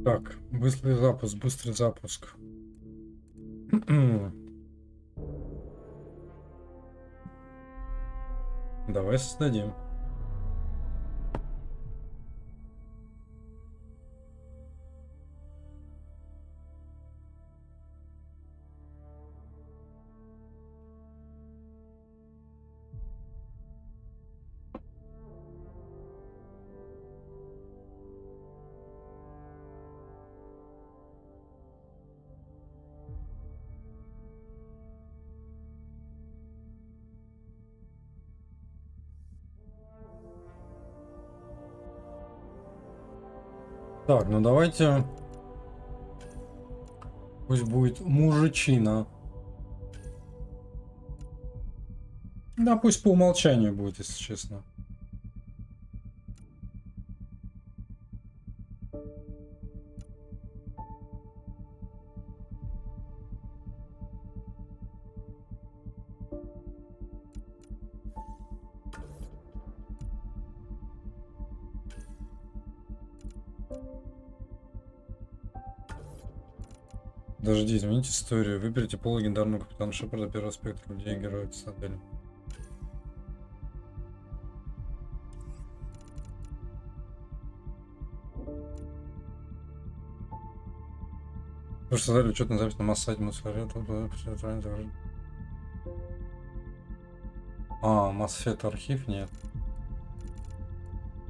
Так, быстрый запуск, быстрый запуск. Давай создадим. Так, ну давайте. Пусть будет мужичина. Да, пусть по умолчанию будет, если честно. Подожди, измените историю. Выберите пол легендарного капитана Шепарда первого спектра людей и героев Цитадели. Вы же создали учетную запись на массаде Мосфет. А, Мосфет архив нет.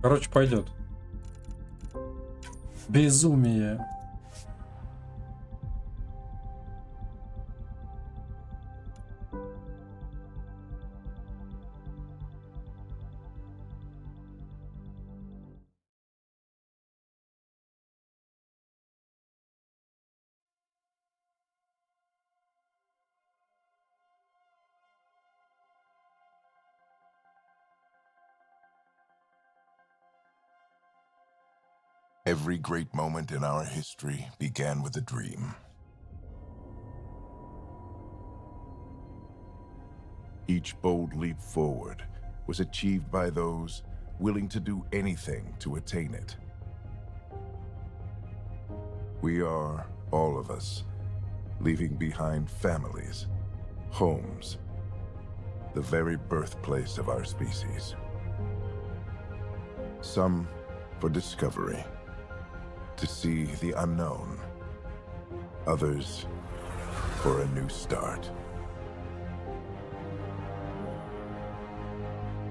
Короче, пойдет. Безумие. Every great moment in our history began with a dream. Each bold leap forward was achieved by those willing to do anything to attain it. We are, all of us, leaving behind families, homes, the very birthplace of our species. Some for discovery, to see the unknown. Others for a new start.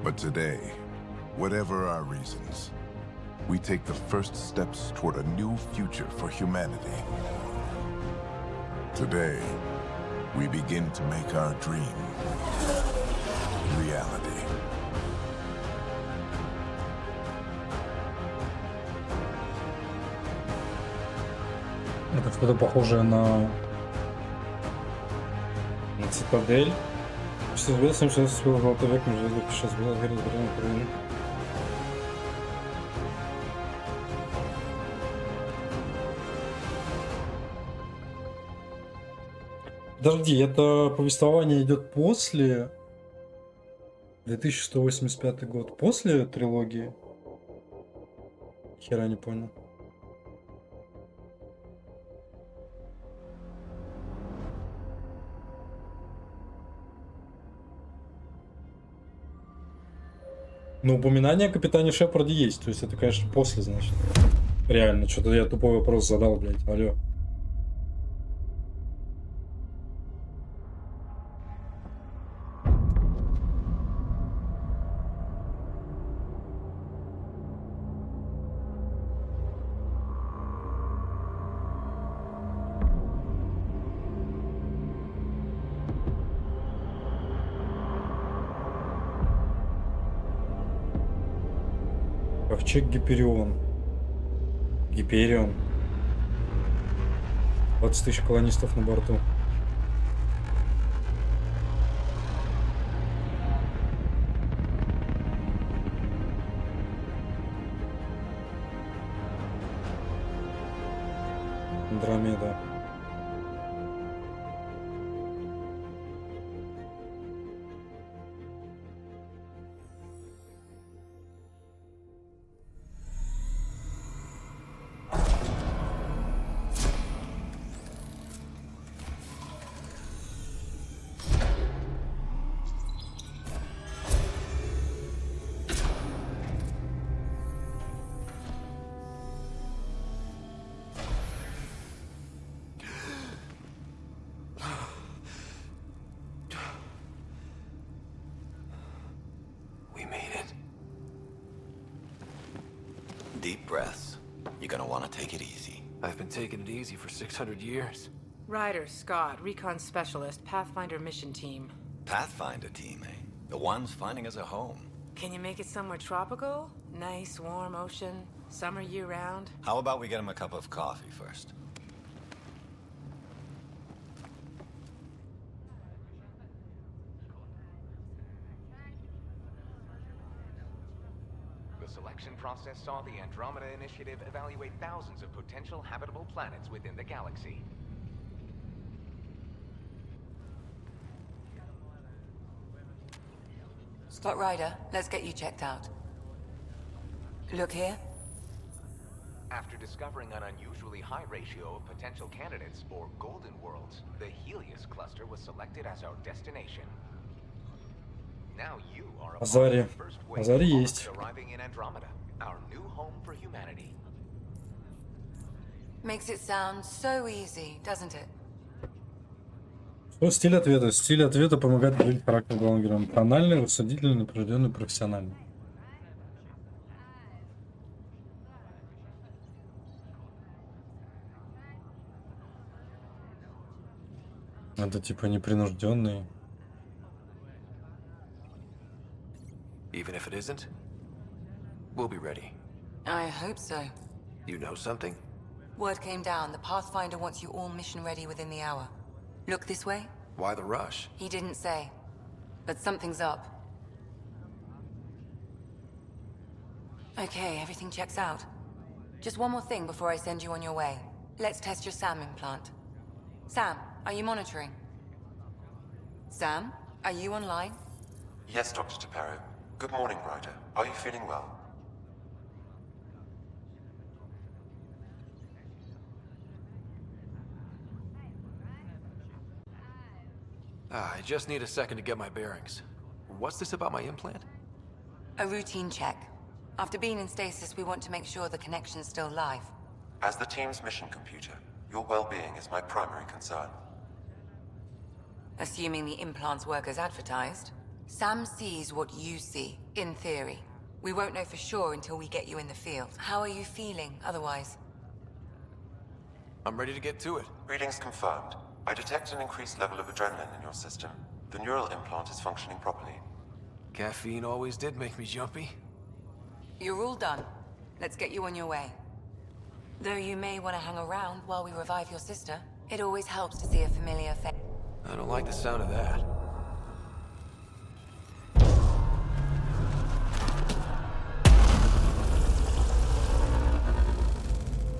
But today, whatever our reasons, we take the first steps toward a new future for humanity. Today, we begin to make our dream reality. Это что-то похожее на Цитадель. Что известно, что успел золотой век, между сейчас было горит время Украины. Подожди, это повествование идет после 2185 год, после трилогии? Хера не понял. Но упоминание о капитане Шепарде есть, то есть это, конечно, после, значит. Реально, что-то я тупой вопрос задал, блядь, алло. Ковчег Гиперион. Гиперион. 20 тысяч колонистов на борту. Андромеда. Deep breaths. You're gonna want to take it easy. I've been taking it easy for 600 years. Ryder, Scott, Recon Specialist, Pathfinder Mission Team. Pathfinder team, eh? The ones finding us a home. Can you make it somewhere tropical? Nice, warm ocean, summer year-round? How about we get him a cup of coffee first? The selection process saw the Andromeda Initiative evaluate thousands of potential habitable planets within the galaxy. Scott Ryder, let's get you checked out. Look here. After discovering an unusually high ratio of potential candidates, or golden worlds, the Helios cluster was selected as our destination. Now you are a part of the first wave of есть. arriving in Andromeda, our new home for humanity. Makes it sound so easy, doesn't it? Что стиль ответа? Стиль ответа помогает определить характер главного героя. Тональный, рассудительный, напряженный, профессиональный. Это типа непринужденный. Even if it isn't, we'll be ready. I hope so. You know something? Word came down. The Pathfinder wants you all mission ready within the hour. Look this way? Why the rush? He didn't say. But something's up. Okay, everything checks out. Just one more thing before I send you on your way. Let's test your SAM implant. Sam, are you monitoring? Sam, are you online? Yes, Dr. Taparo. Good morning, Ryder. Are you feeling well? I just need a second to get my bearings. What's this about my implant? A routine check. After being in stasis, we want to make sure the connection's still live. As the team's mission computer, your well-being is my primary concern. Assuming the implants work as advertised. Sam sees what you see, in theory. We won't know for sure until we get you in the field. How are you feeling, otherwise? I'm ready to get to it. Readings confirmed. I detect an increased level of adrenaline in your system. The neural implant is functioning properly. Caffeine always did make me jumpy. You're all done. Let's get you on your way. Though you may want to hang around while we revive your sister, it always helps to see a familiar face. I don't like the sound of that.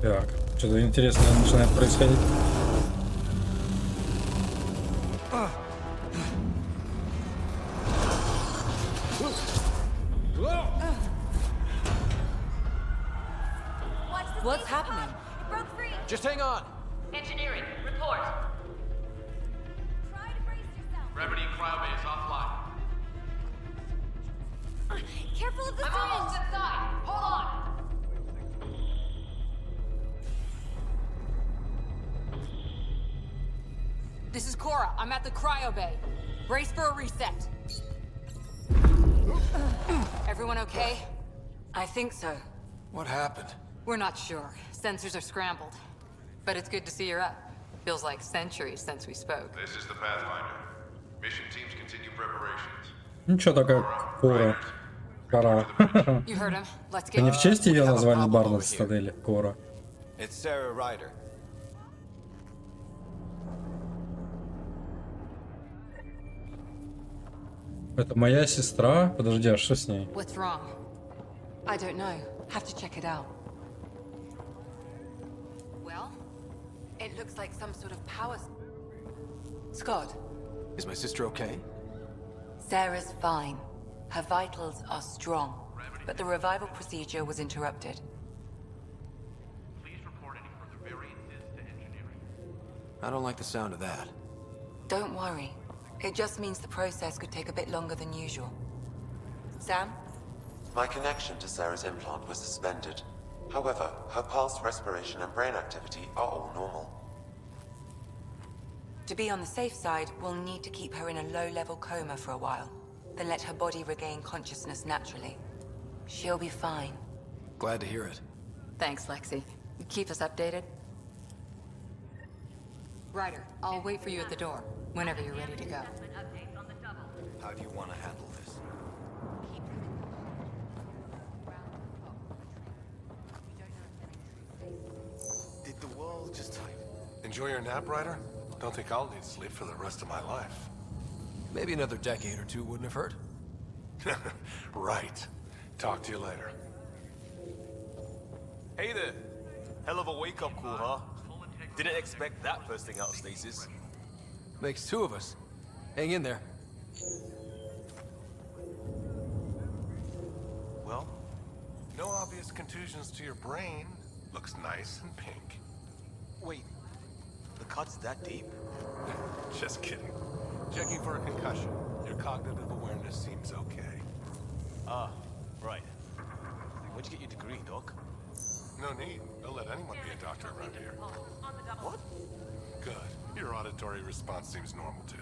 Так, что-то интересное начинает происходить. What's happening? It broke free. Just hang on. Engineering, report. Try to brace yourself. Gravity cryobase offline. Careful of the I'm almost inside. Hold on. This is Cora. I'm at the cryo bay. Brace for a reset. Everyone okay? I think so. What happened? We're not sure. Sensors are scrambled. But it's good to see you're up. Feels like centuries since we spoke. This is the Pathfinder. Mission teams continue preparations. Ничего такая Кора. Кора. You heard him. Let's Это не get... в честь ее назвали бар на цитадели? Кора. It's Sarah Ryder. Это моя сестра? Подожди, а что с ней? What's wrong? I don't know. Have to check it out. Well? It looks like some sort of power... Scott, Is my sister okay? Sarah's fine. Her vitals are strong. But the revival procedure was interrupted. Please report any further variances to engineering. I don't like the sound of that. Don't worry. It just means the process could take a bit longer than usual. Sam? My connection to Sarah's implant was suspended. However, her pulse, respiration, and brain activity are all normal. To be on the safe side, we'll need to keep her in a low-level coma for a while. Then let her body regain consciousness naturally. She'll be fine. Glad to hear it. Thanks, Lexi. Keep us updated. Ryder, I'll wait for you at the door whenever you're ready to go. How do you want to handle this? Did the world just enjoy your nap, Ryder? Don't think I'll need sleep for the rest of my life. Maybe another decade or two wouldn't have hurt. Right. Talk to you later. Hey there. Hell of a wake-up call, huh? Didn't expect that first thing out of stasis. Makes two of us. Hang in there. Well, no obvious contusions to your brain. Looks nice and pink. Wait, the cut's that deep? Just kidding. Checking for a concussion. Your cognitive awareness seems okay. Ah, right. Where'd you get your degree, Doc? No need. Don't let anyone be a doctor around here. What? Good. Your auditory response seems normal, too.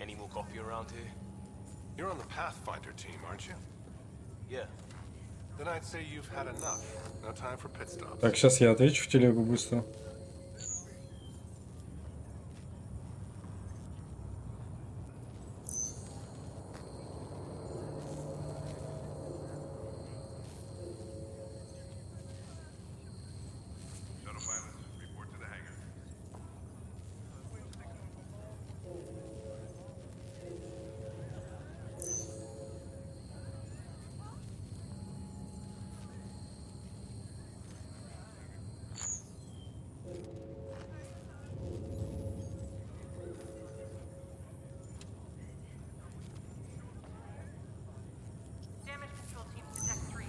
Any more coffee around here? You're on the Pathfinder team, aren't you? Yeah. Then I'd say you've had enough. No time for pit stops. Так, сейчас я отвечу в телегу быстро. Damage control team to deck 3.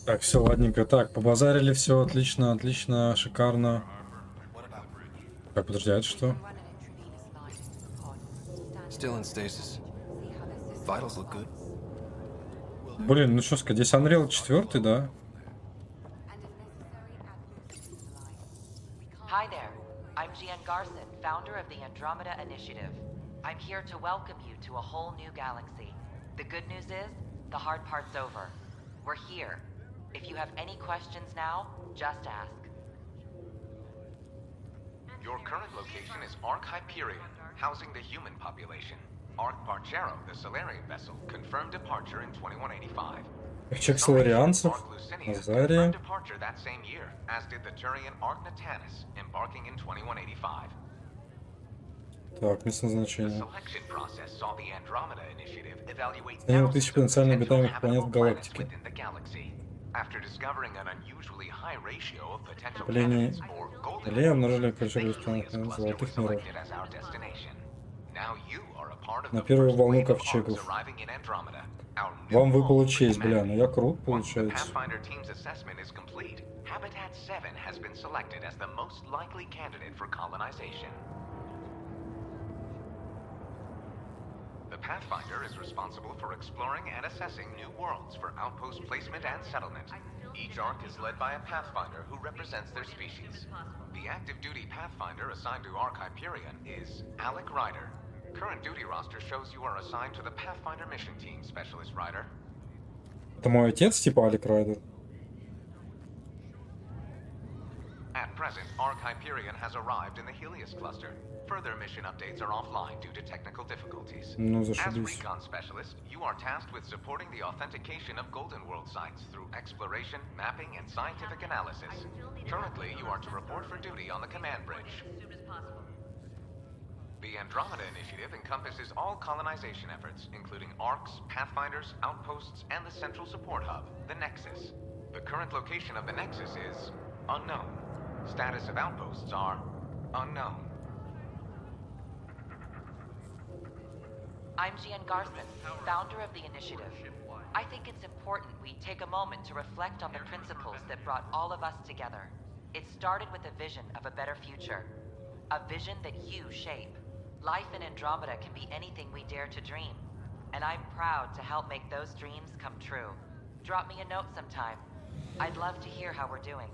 Так, все, ладненько. Так, побазарили, все отлично, отлично, шикарно. Так, подожди, а это что? Still in stasis. Vitals look good. Блин, ну что сказать, здесь Unreal 4, да? Hi there. I'm Gian Garson, founder of the Andromeda Initiative. I'm here to welcome you to a whole new galaxy. The good news is, the hard part's over. We're here. If you have any questions now, just ask. Your current location is Ark Hyperion, housing the human population. Ark Parchero, the Solarian vessel, confirmed departure in 2185. Ковчег соларианцев, Азария. Departure that same year, as did the Turian Ark Natanus, embarking in 2185. Так, место The назначения. selection process saw the Andromeda Initiative evaluate Оценил thousands 1000 of потенциально potential обитаемых планет в habitable planets галактике. within the galaxy. After discovering an unusually high ratio of potential Поколение candidates for golden Аллея worlds, обнаружили the ковчег Helios беспланетных cluster was золотых миров. selected as our destination. Now you are a part of На the первую first волну wave of ковчегов. arcs arriving in Andromeda, our new Вам выпала home for честь, бля, ну я humanity. крут, Once the получается. Pathfinder team's assessment is complete, Habitat 7 has been selected as the most likely candidate for colonization. The Pathfinder is responsible for exploring and assessing new worlds for outpost placement and settlement. Each arc is led by a Pathfinder who represents their species. The active duty Pathfinder assigned to Ark Hyperion is Alec Ryder. Current duty roster shows you are assigned to the Pathfinder mission team, Specialist Ryder. Это мой отец, типа Алек Райдер. At present, Ark Hyperion has arrived in the Helios cluster. Further mission updates are offline due to technical difficulties. Ну, As зашибись. recon specialist, you are tasked with supporting the authentication of Golden World sites through exploration, mapping, and scientific analysis. Currently, you are to report for duty on the command bridge. The Andromeda Initiative encompasses all colonization efforts, including ARCs, Pathfinders, outposts, and the central support hub, the Nexus. The current location of the Nexus is unknown. Status of outposts are unknown. I'm Gian Garson, founder of the initiative. I think it's important we take a moment to reflect on the principles that brought all of us together. It started with a vision of a better future. A vision that you shape. Life in Andromeda can be anything we dare to dream. And I'm proud to help make those dreams come true. Drop me a note sometime. I'd love to hear how we're doing.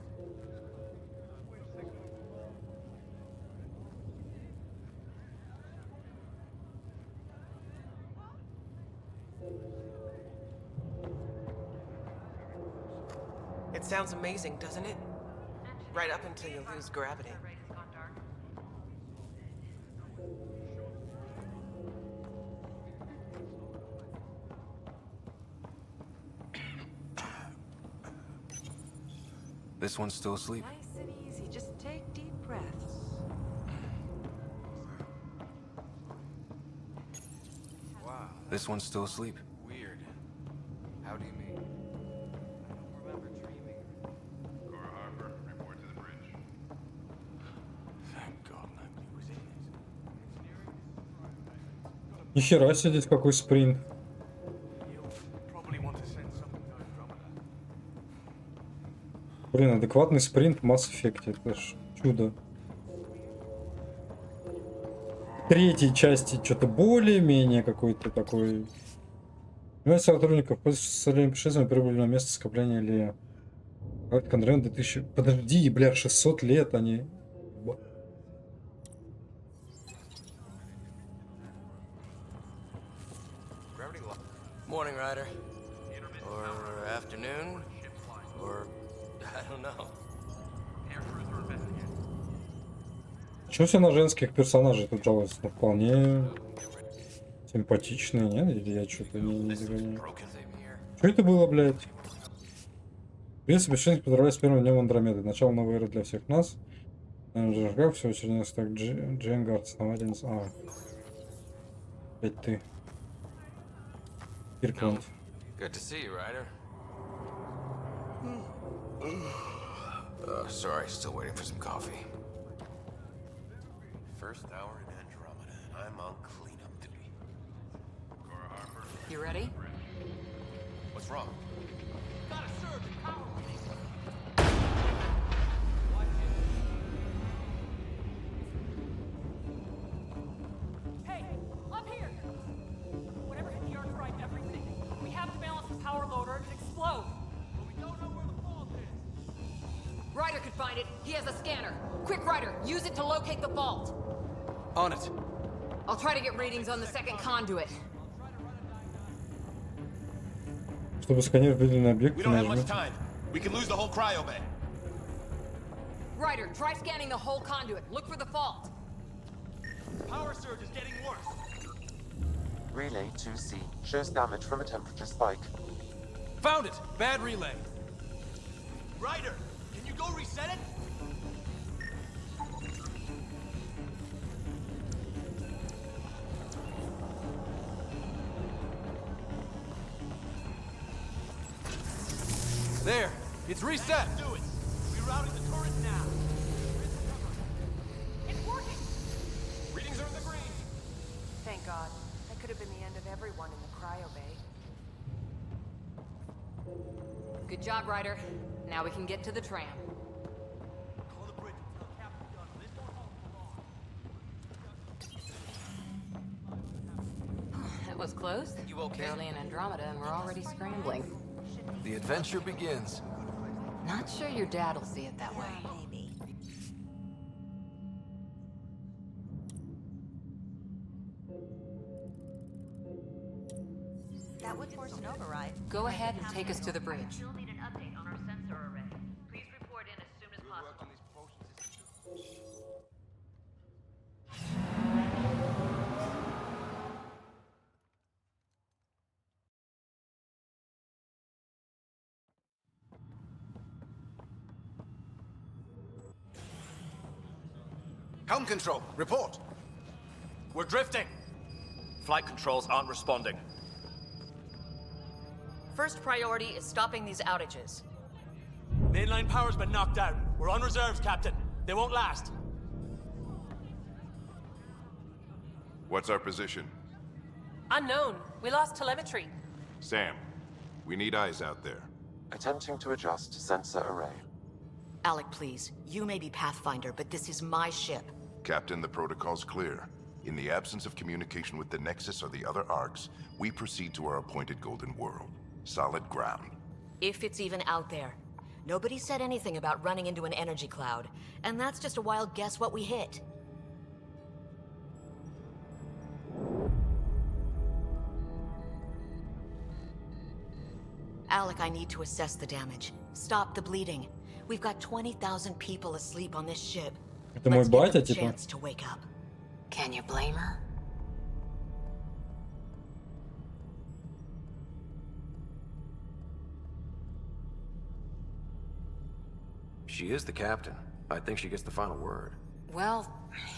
It sounds amazing, doesn't it? Right up until you lose gravity. This one's still asleep. Nice and easy, just take deep breaths. Wow. This one's still asleep. Weird. How do you mean? Cora Harper, report to the bridge. Thank God nobody was in it. Нихера себе здесь какой спринт. Probably want to send something to Andromeda. Блин, адекватный спринт в Mass Effect. Это ж чудо. В третьей части что-то более-менее какой-то такой. 12 сотрудников после составления путешествия прибыли на место скопления Лея. Andromeda 2000. Подожди, бля, 600 лет они. Morning, Ryder. Or afternoon. Or I don't know. Чего все на женских персонажей тут жалуются? Ну, вполне симпатичные, нет? Или я что-то не догоняю? Что это было, блядь? Привет, совершенно поздравляю с первым днем Андромеды. Начало новой эры для всех нас. Как все очередной так Дженгард, основательниц. А. Опять ты. Киркланд. Good to see you, Ryder. Sorry, still waiting for some coffee. First hour in Andromeda, and I'm on cleanup duty. Cora Harper. You ready? What's wrong? Got a surge in power. Hey, up here! Whatever hit the Ark drive everything. We have to balance the power load or it'll explode. But we don't know where the fault is. Ryder could find it. He has a scanner. Quick, Ryder, use it to locate the vault. On it. I'll try to get readings on the second conduit. Чтобы сканировать выделенный объект, We don't have нажми. much time. We could lose the whole cryo bay. Ryder, try scanning the whole conduit. Look for the fault. Power surge is getting worse. Relay 2C shows damage from a temperature spike. Found it. Bad relay. Ryder, can you go reset it? There. It's reset. Do it. Rerouting the turret now. It's working! Readings are in the green. Thank God. That could have been the end of everyone in the cryo bay. Good job, Ryder. Now we can get to the tram. Call the bridge and tell Captain Gunn this won't hold for long. That was close. You okay? Barely in Andromeda, and we're already scrambling. The adventure begins. Not sure your dad'll see it that way. Maybe. That would force an override. Go ahead and take us to the bridge. Still need an update on our sensor array. Please report in as soon as possible. Helm control, report. We're drifting! Flight controls aren't responding. First priority is stopping these outages. Mainline power's been knocked out. We're on reserves, Captain. They won't last. What's our position? Unknown. We lost telemetry. Sam, we need eyes out there. Attempting to adjust sensor array. Alec, please. You may be Pathfinder, but this is my ship. Captain, the protocol's clear. In the absence of communication with the Nexus or the other arcs, we proceed to our appointed Golden World. Solid ground. If it's even out there. Nobody said anything about running into an energy cloud, and that's just a wild guess what we hit. Alec, I need to assess the damage. Stop the bleeding. We've got 20,000 people asleep on this ship. Это мой Let's give батя, them a типа. chance to wake up. Can you blame her? She is the captain. I think she gets the final word. Well,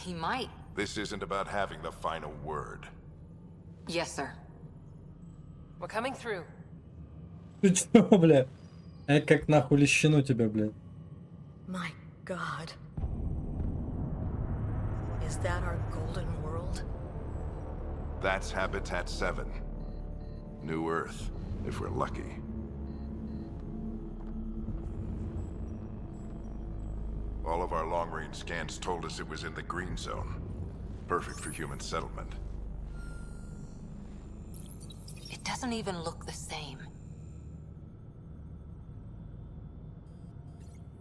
he might. This isn't about having the final word. Yes, sir. We're coming through. Ты чё, бля? Как нахуй лещину тебя, бля? My God. Is that our Golden World? That's Habitat 7. New Earth, if we're lucky. All of our long-range scans told us it was in the green zone. Perfect for human settlement. It doesn't even look the same.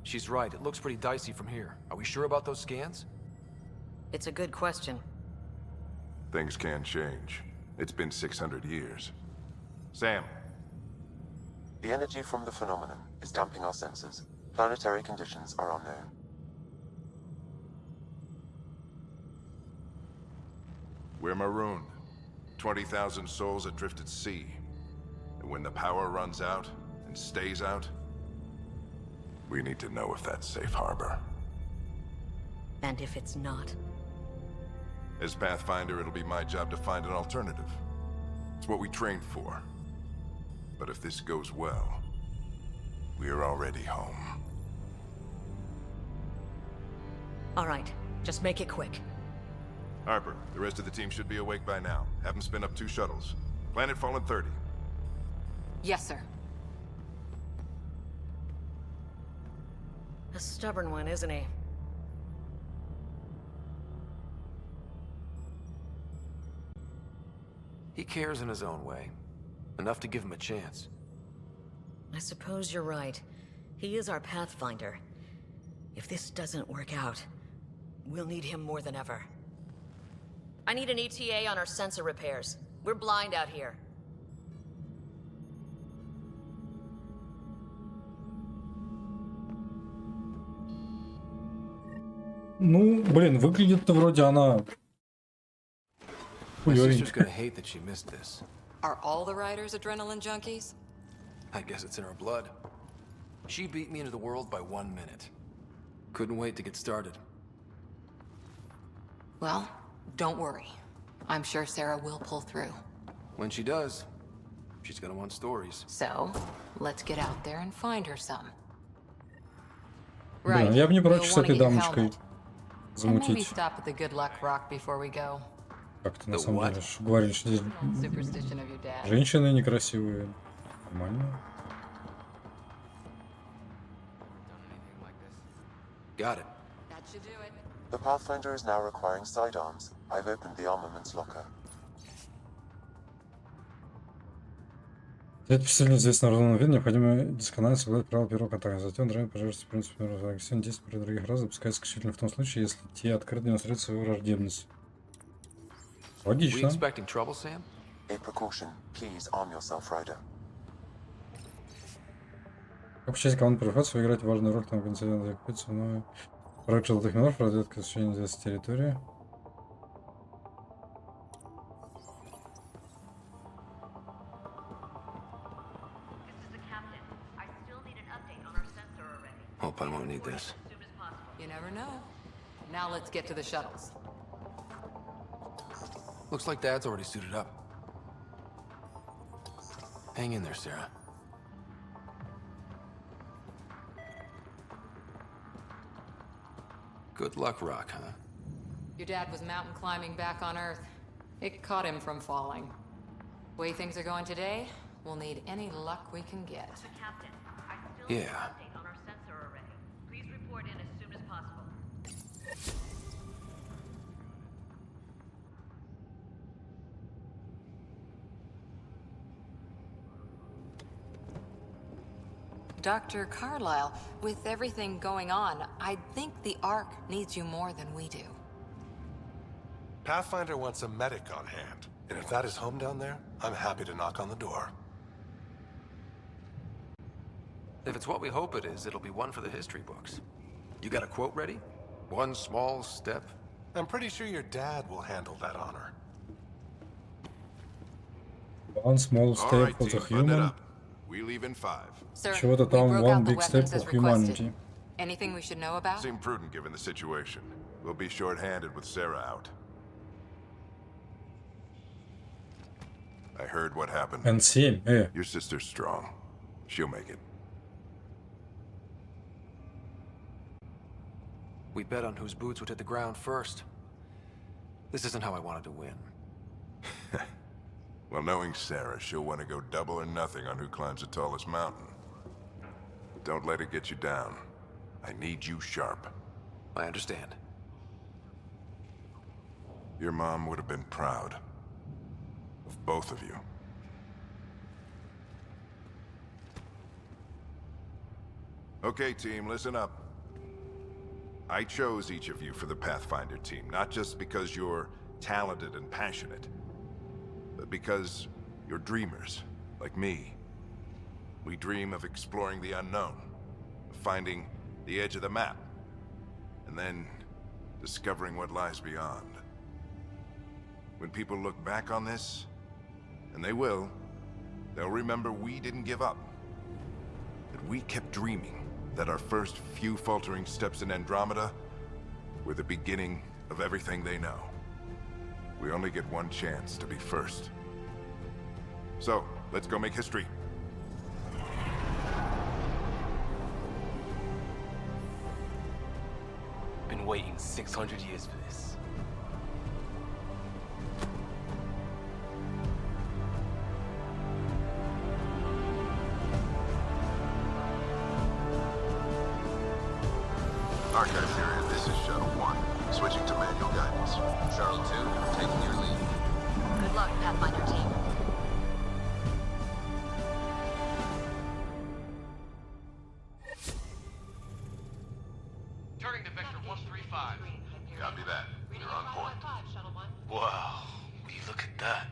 She's right. It looks pretty dicey from here. Are we sure about those scans? It's a good question. Things can change. It's been 600 years. Sam. The energy from the phenomenon is damping our sensors. Planetary conditions are unknown. We're marooned. 20,000 souls adrift at sea. And when the power runs out, and stays out, we need to know if that's safe harbor. And if it's not? As Pathfinder, it'll be my job to find an alternative. It's what we trained for. But if this goes well, we're already home. All right, just make it quick. Harper, the rest of the team should be awake by now. Have them spin up 2 shuttles. Planet Fallen 30. Yes, sir. A stubborn one, isn't he? He cares in his own way. Enough to give him a chance. I suppose you're right. He is our Pathfinder. If this doesn't work out, we'll need him more than ever. I need an ETA on our sensor repairs. We're blind out here. Ну, блин, выглядит-то вроде она... My sister's gonna hate that she missed this. Are all the riders adrenaline junkies? I guess it's in her blood. She beat me into the world by 1 minute. Couldn't wait to get started. Well, don't worry. I'm sure Sarah will pull through. When she does, she's gonna want stories. So, let's get out there and find her some. Блин, я бы не прочь с этой дамочкой And maybe замутить. stop at the Good Luck Rock before we go. Как-то на самом деле говорили, что здесь Superstition of your dad. женщины некрасивые. Нормально. Got it. That should do it. The Pathfinder is now requiring sidearms. I've opened the armaments locker. Для представления известного разумного вида необходимо досконально соблюдать правила первого контакта. Затем Andromeda поддерживается принципом первого агрессивного действия при других раз запускается исключительно в том случае, если те открыто демонстрируют свою враждебность. We Логично. expecting trouble, Sam? A precaution. Please arm yourself, Ryder. Как часть команды прорываться, вы играете важную роль там концерна закупиться, но проект желтых минов, разведка освещения известной территории. Hope I won't need this. You never know. Now let's get to the shuttles. Looks like Dad's already suited up. Hang in there, Sarah. Good luck, Rock, huh? Your dad was mountain climbing back on Earth. It caught him from falling. Way things are going today, we'll need any luck we can get. Captain, I still Yeah. need an update on our sensor array. Please report in as soon as possible. Dr. Carlyle, with everything going on, I think the Ark needs you more than we do. Pathfinder wants a medic on hand. And if that is home down there, I'm happy to knock on the door. If it's what we hope it is, it'll be one for the history books. You got a quote ready? One small step? I'm pretty sure your dad will handle that honor. One small step All right, for the team, button it human. up. We leave in 5. Sir, Чего-то we там broke one out the big step weapons for as requested. humanity. Anything we should know about? Seemed prudent given the situation. We'll be short-handed with Sarah out. I heard what happened. And 7, Your sister's strong. She'll make it. We bet on whose boots would hit the ground first. This isn't how I wanted to win. Well, knowing Sarah, she'll want to go double or nothing on who climbs the tallest mountain. Don't let it get you down. I need you sharp. I understand. Your mom would have been proud of both of you. Okay, team, listen up. I chose each of you for the Pathfinder team, not just because you're talented and passionate, but because you're dreamers, like me. We dream of exploring the unknown, of finding the edge of the map, and then discovering what lies beyond. When people look back on this, and they will, they'll remember we didn't give up. That we kept dreaming, that our first few faltering steps in Andromeda were the beginning of everything they know. We only get one chance to be first. So, let's go make history. Been waiting 600 years for this. Archive period, this is Shuttle 1. Switching to manual guidance. Shuttle 2, taking your lead. Good luck, Pathfinder team. Turning to Vector 135. Copy that. You're on point. Wow, will you look at that?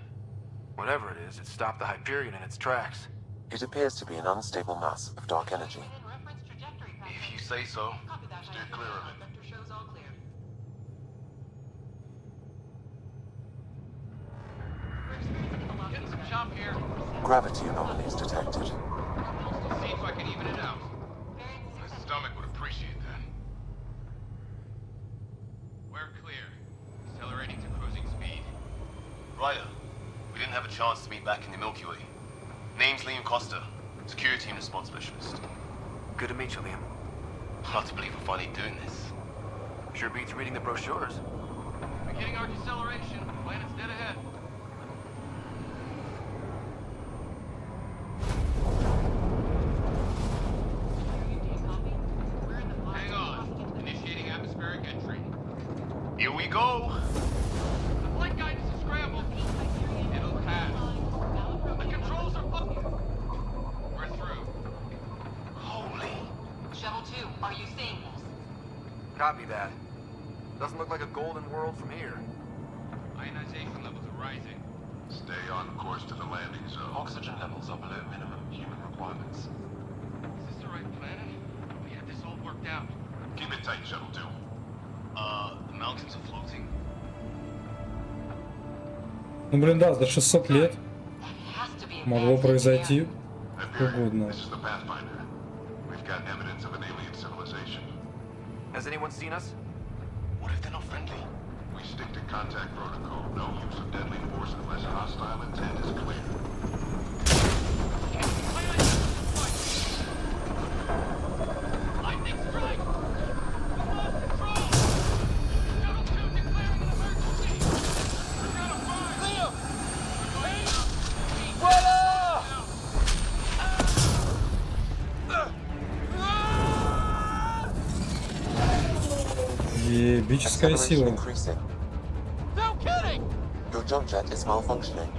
Whatever it is, it stopped the Hyperion in its tracks. It appears to be an unstable mass of dark energy. If you say so. Steer clear of it. Getting some chop here. Gravity anomalies detected. See if I can even it out. My stomach would appreciate that. We're clear. Accelerating to cruising speed. Ryder, we didn't have a chance to meet back in the Milky Way. Name's Liam Costa, Security and Response Specialist. Good to meet you, Liam. Hard to believe we're finally doing this. Sure beats reading the brochures. Beginning our deceleration. Planet's dead ahead. Hang on. Initiating atmospheric entry. Here we go! The flight guidance is scrambled. It'll pass. The controls are up. We're through. Holy. Shuttle 2, are you seeing this? Copy that. Doesn't look like a golden world from here. Ionization levels are rising. Stay on course to the landing zone. Oxygen levels are below minimum human requirements. Is this the right planet? We had this all worked out. Keep it tight, Shuttle 2. The mountains are floating. Ну блин, да, за 600 лет могло произойти угодно. This is the Pathfinder. We've got evidence of an alien civilization. Has anyone seen us? What if they're not friendly? We stick to contact protocol. No use of deadly force unless hostile intent is clear. Lightning strike! We lost control! Shuttle 2 declaring an emergency! We're out of fire! Liam! What up? Ебическая сила. Increasing. No kidding! Your jump jet is malfunctioning.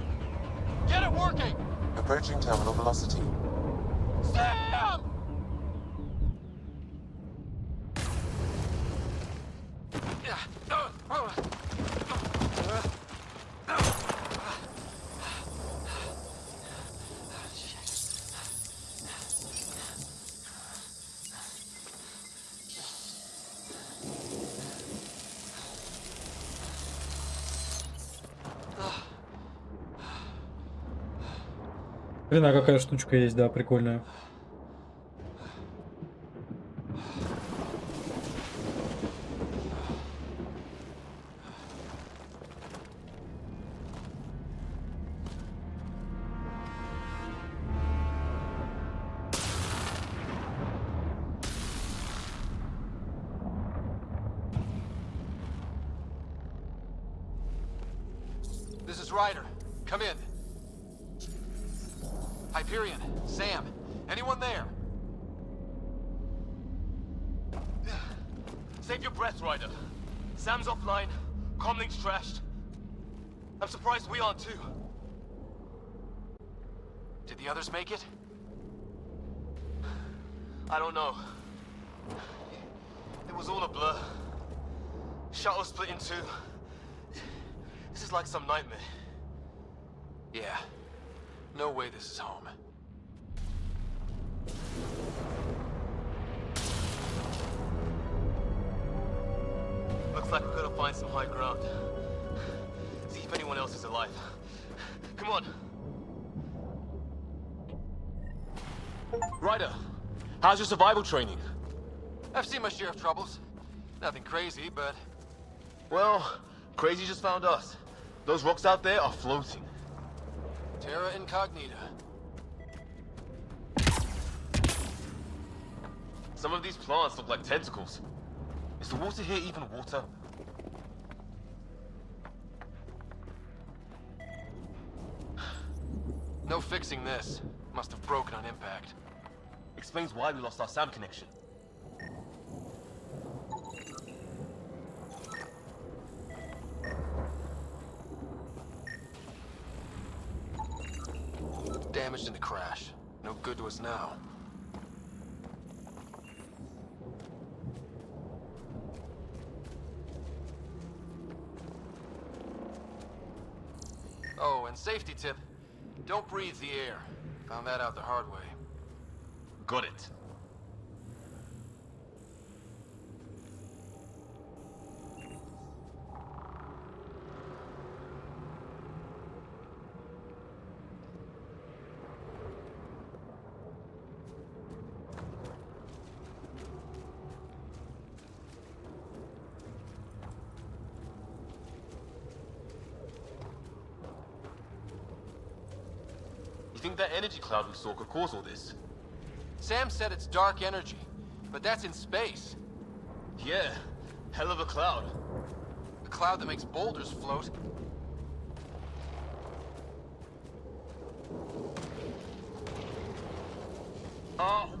Get it working! Approaching terminal velocity. Sam! Блин, а какая штучка есть, да, прикольная. This is Ryder. Come in. Hyperion, Sam, anyone there? Save your breath, Ryder. Sam's offline. Comlink's trashed. I'm surprised we aren't too. Did the others make it? I don't know. It was all a blur. Shuttle split in two. This is like some nightmare. Yeah. No way this is home. Looks like we're gonna find some high ground. See if anyone else is alive. Come on. Ryder, how's your survival training? I've seen my share of troubles. Nothing crazy, but... Well, crazy just found us. Those rocks out there are floating. Terra Incognita. Some of these plants look like tentacles. Is the water here even water? No fixing this. Must have broken on impact. Explains why we lost our sound connection. Damaged in the crash. No good to us now. Oh, and safety tip. Don't breathe the air. Found that out the hard way. Got it. You think that energy cloud we saw could cause all this? Sam said it's dark energy, but that's in space. Yeah, hell of a cloud. A cloud that makes boulders float.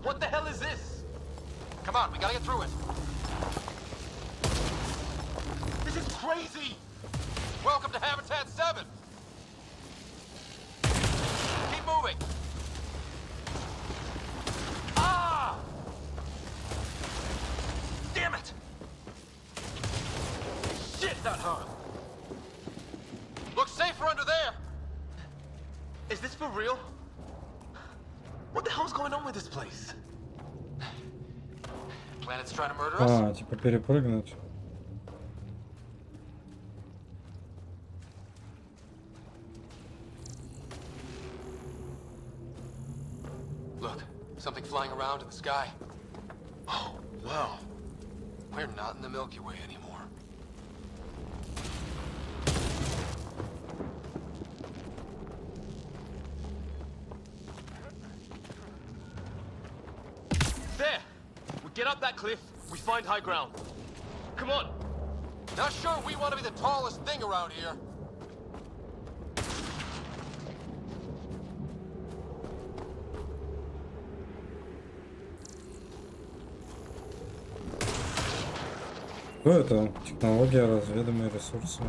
What the hell is this? Come on, we gotta get through it. This is crazy! Welcome to Habitat 7! Keep moving! Ah! Damn it! Shit, that hurt! Looks safer under there! Is this for real? What the hell's going on with this place? Planet's trying to murder us? Типа перепрыгнуть. Look, something flying around in the sky. Oh, wow. We're not in the Milky Way anymore. There! We get up that cliff, we find high ground. Come on! Not sure we want to be the tallest thing around here. Что это? Технология, разведываемые ресурсы.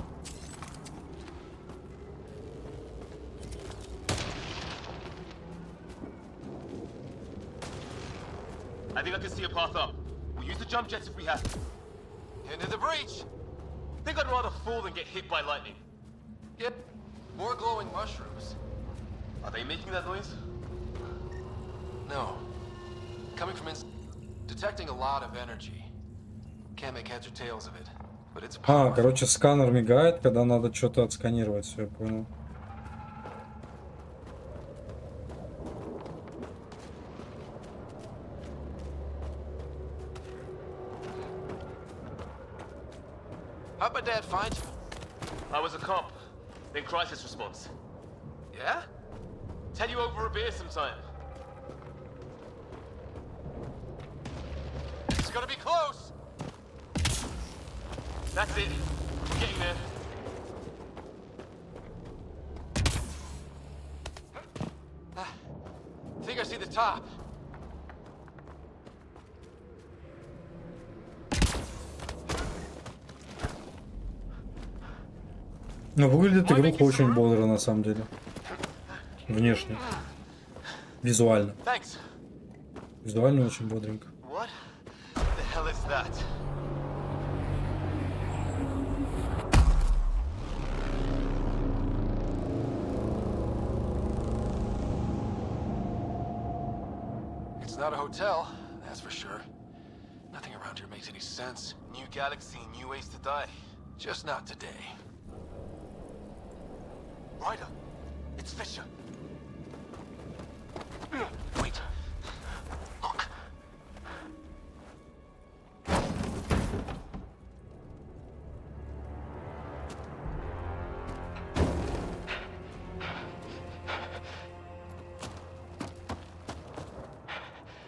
I think I can see a path up. We'll use the jump jets if we have to. Into the breach. Think I'd rather fall than get hit by lightning. Yep. More glowing mushrooms. Are they making that noise? No. Coming from detecting a lot of energy. Can't make heads or tails of it. But it's powerful. Короче, сканер мигает, когда надо что-то отсканировать, все, я понял. How'd my dad find you? I was a cop, then crisis response. Yeah? Tell you over a beer sometime. It's gonna be close! That's it. We're getting there. Think I see the top. Ну, выглядит игруха очень бодро, на самом деле. Внешне. Визуально. Визуально очень бодренько. What the hell is that? It's not a hotel, that's for sure. Nothing around here makes any sense. New galaxy, new ways to die. Just not today. Ryder, it's Fisher. Wait. Look.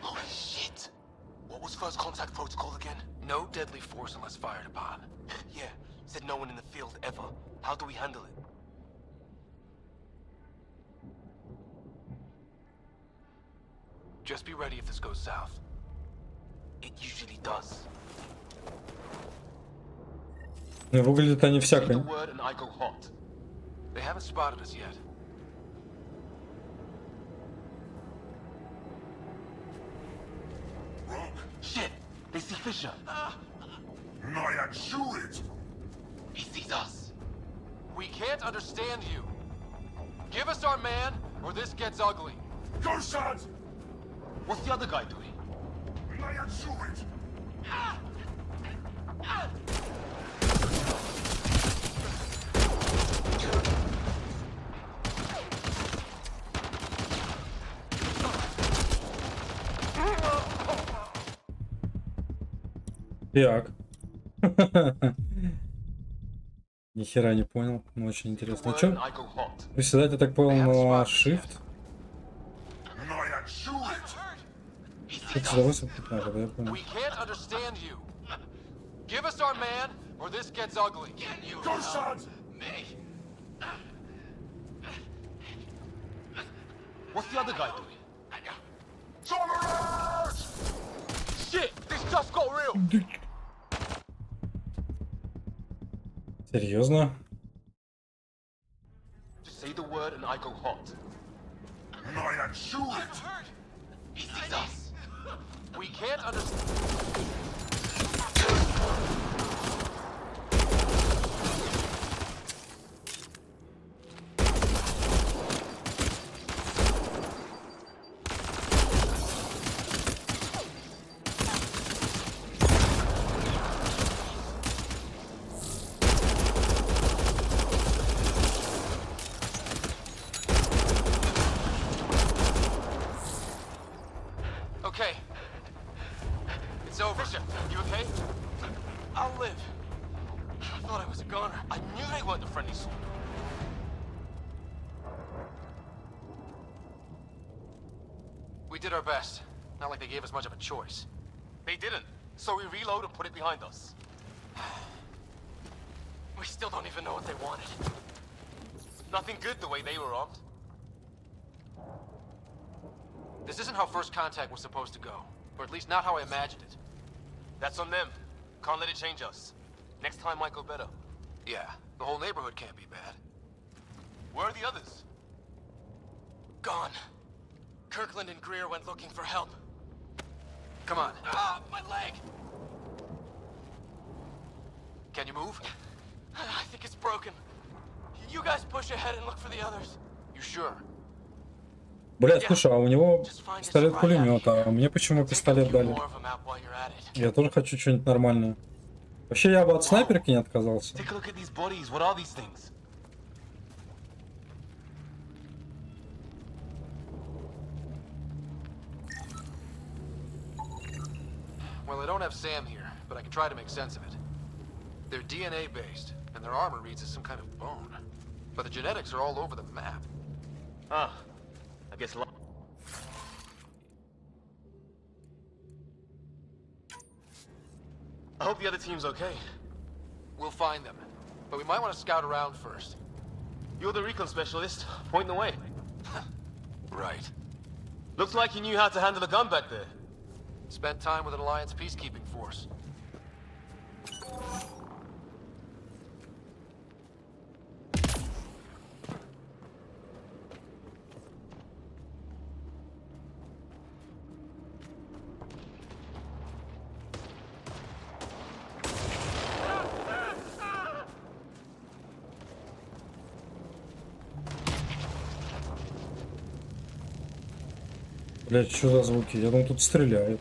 Holy shit! What was first contact protocol again? No deadly force unless fired upon. Yeah, said no one in the field ever. How do we handle it? Just be ready if this goes south. It usually does. Ну, выглядят они Say the всякое. word and I go hot. They haven't spotted us yet. Shit! They see Fisher. Nyan Shurit! He sees us. We can't understand you. Give us our man, or this gets ugly. Go, sons! What's the other guy doing? Nyan Shurit! Так. Нихера не понял, но очень интересно. Чё? Приседать, я так понял, на Shift? Nyan Shurit! Это за 8-15, да, я понял. We can't understand you. Give us our man, or this gets ugly. Go, sons! What's the other guy doing? Tolerance! Shit! This just got real! Серьезно? Just say the word and I go hot. Nyan Shurit! He sees us. We can't understand. Okay. It's over. Fisher, you okay? I'll live. I thought I was a goner. I knew they weren't the friendly sort. We did our best. Not like they gave us much of a choice. They didn't, so we reload and put it behind us. We still don't even know what they wanted. Nothing good the way they were armed. This isn't how first contact was supposed to go. Or at least not how I imagined it. That's on them. Can't let it change us. Next time might go better. Yeah, the whole neighborhood can't be bad. Where are the others? Gone. Kirkland and Greer went looking for help. Come on. Ah, my leg! Can you move? I think it's broken. You guys push ahead and look for the others. You sure? Блядь, слушай, а у него пистолет-пулемет, а мне почему пистолет дали? Я тоже хочу что-нибудь нормальное. Вообще я бы от снайперки не отказался. Take a look at these bodies. What are these things? Well, I don't have Sam here, but I can try to make sense of it. They're DNA based, and their armor reads as some kind of bone. But the genetics are all over the map. Ah, I guess. I hope the other team's okay. We'll find them, but we might want to scout around first. You're the recon specialist. Point the way. Right. Looks like you knew how to handle a gun back there. Spent time with an Alliance peacekeeping force. Блядь, что за звуки? Я думал, тут стреляют.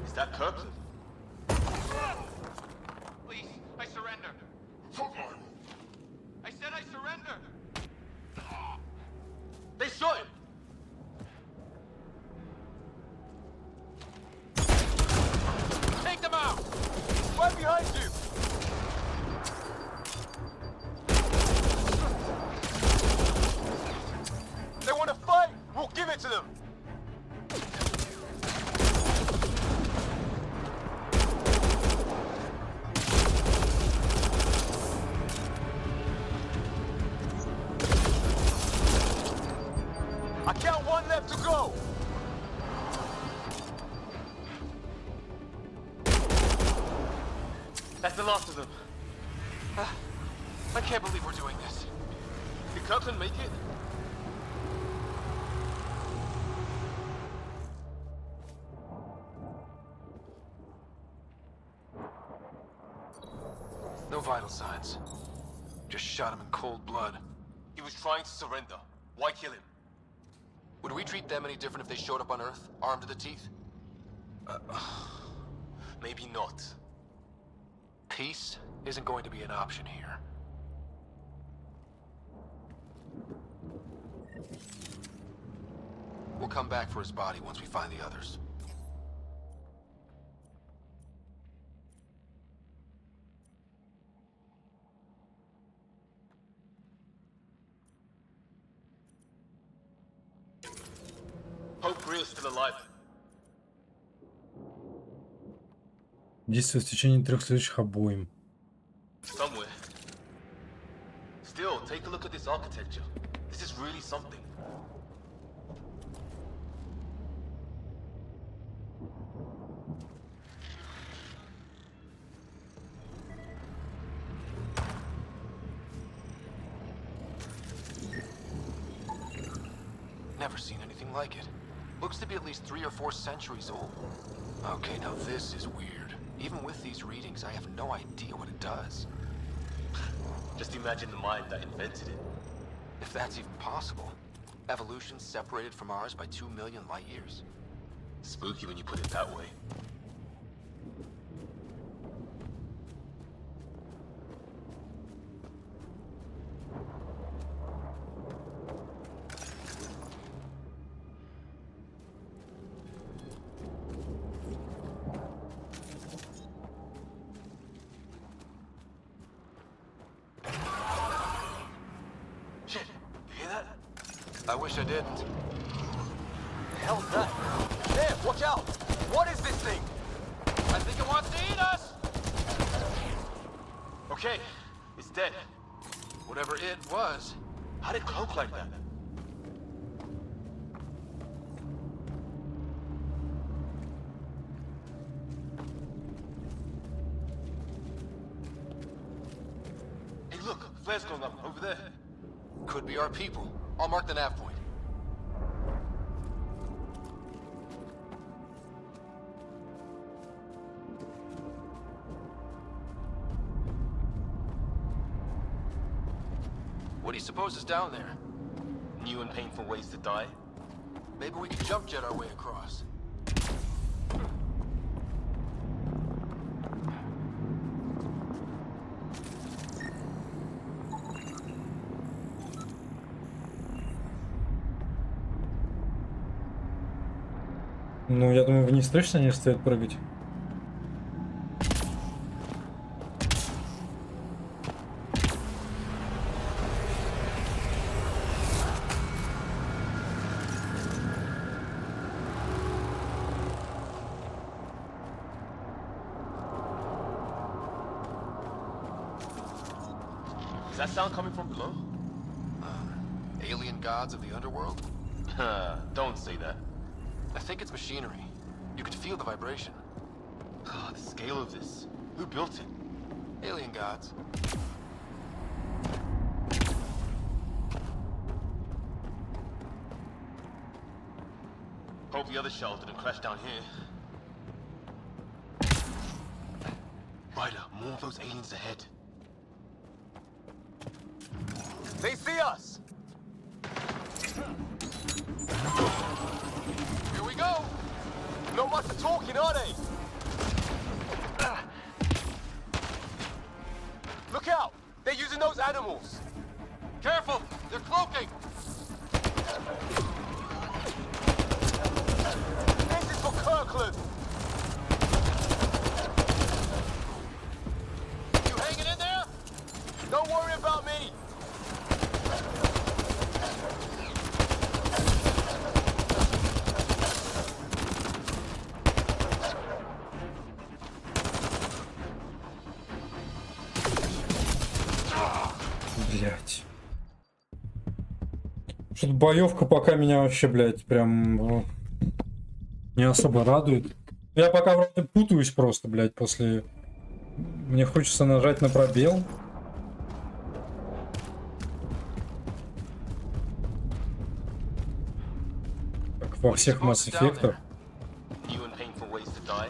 Is that Kirkland? Please, I surrender. I said I surrender. They shot him. Take them out! Right behind you. They want to fight. We'll give it to them. I count one left to go. That's the last of them. I can't believe we're doing this. Did Kirkland make it? No vital signs. Just shot him in cold blood. He was trying to surrender. Why kill him? Would we treat them any different if they showed up on Earth, armed to the teeth? Maybe not. Peace isn't going to be an option here. We'll come back for his body once we find the others. Hope Greer's still alive. Действует в течение 3 следующих обоим. Somewhere. Still, take a look at this architecture. This is really something. Never seen anything like it. Looks to be at least 3 or 4 centuries old. Okay, now this is weird. Even with these readings, I have no idea what it does. Just imagine the mind that invented it. If that's even possible. Evolution separated from ours by 2 million light years. Spooky when you put it that way. I wish I didn't. The hell's that? There, watch out! What is this thing? I think it wants to eat us! Okay, it's dead. Whatever it was. How did it cloak like that? Hey, look, flare's going up over there. Could be our people. I'll mark the nav point. What do you suppose is down there? New and painful ways to die. Maybe we could jump jet our way across. Ну, я думаю, вниз точно не стоит прыгать. Is that sound coming from below? Alien gods of the underworld? Don't say that. I think it's machinery. You could feel the vibration. The scale of this. Who built it? Alien gods. Hope the other shuttle didn't crash down here. Ryder, more of those aliens ahead. They see us! Here we go! Not much for talking, are they? Look out! They're using those animals! Careful! They're cloaking! This is for Kirkland! You hanging in there? Don't worry about me! Блять. Что-то боевка пока меня вообще, блядь, прям не особо радует. Я пока вроде путаюсь просто, блядь, после... Мне хочется нажать на пробел. Как во всех Mass Effect'ах. New and painful ways to die.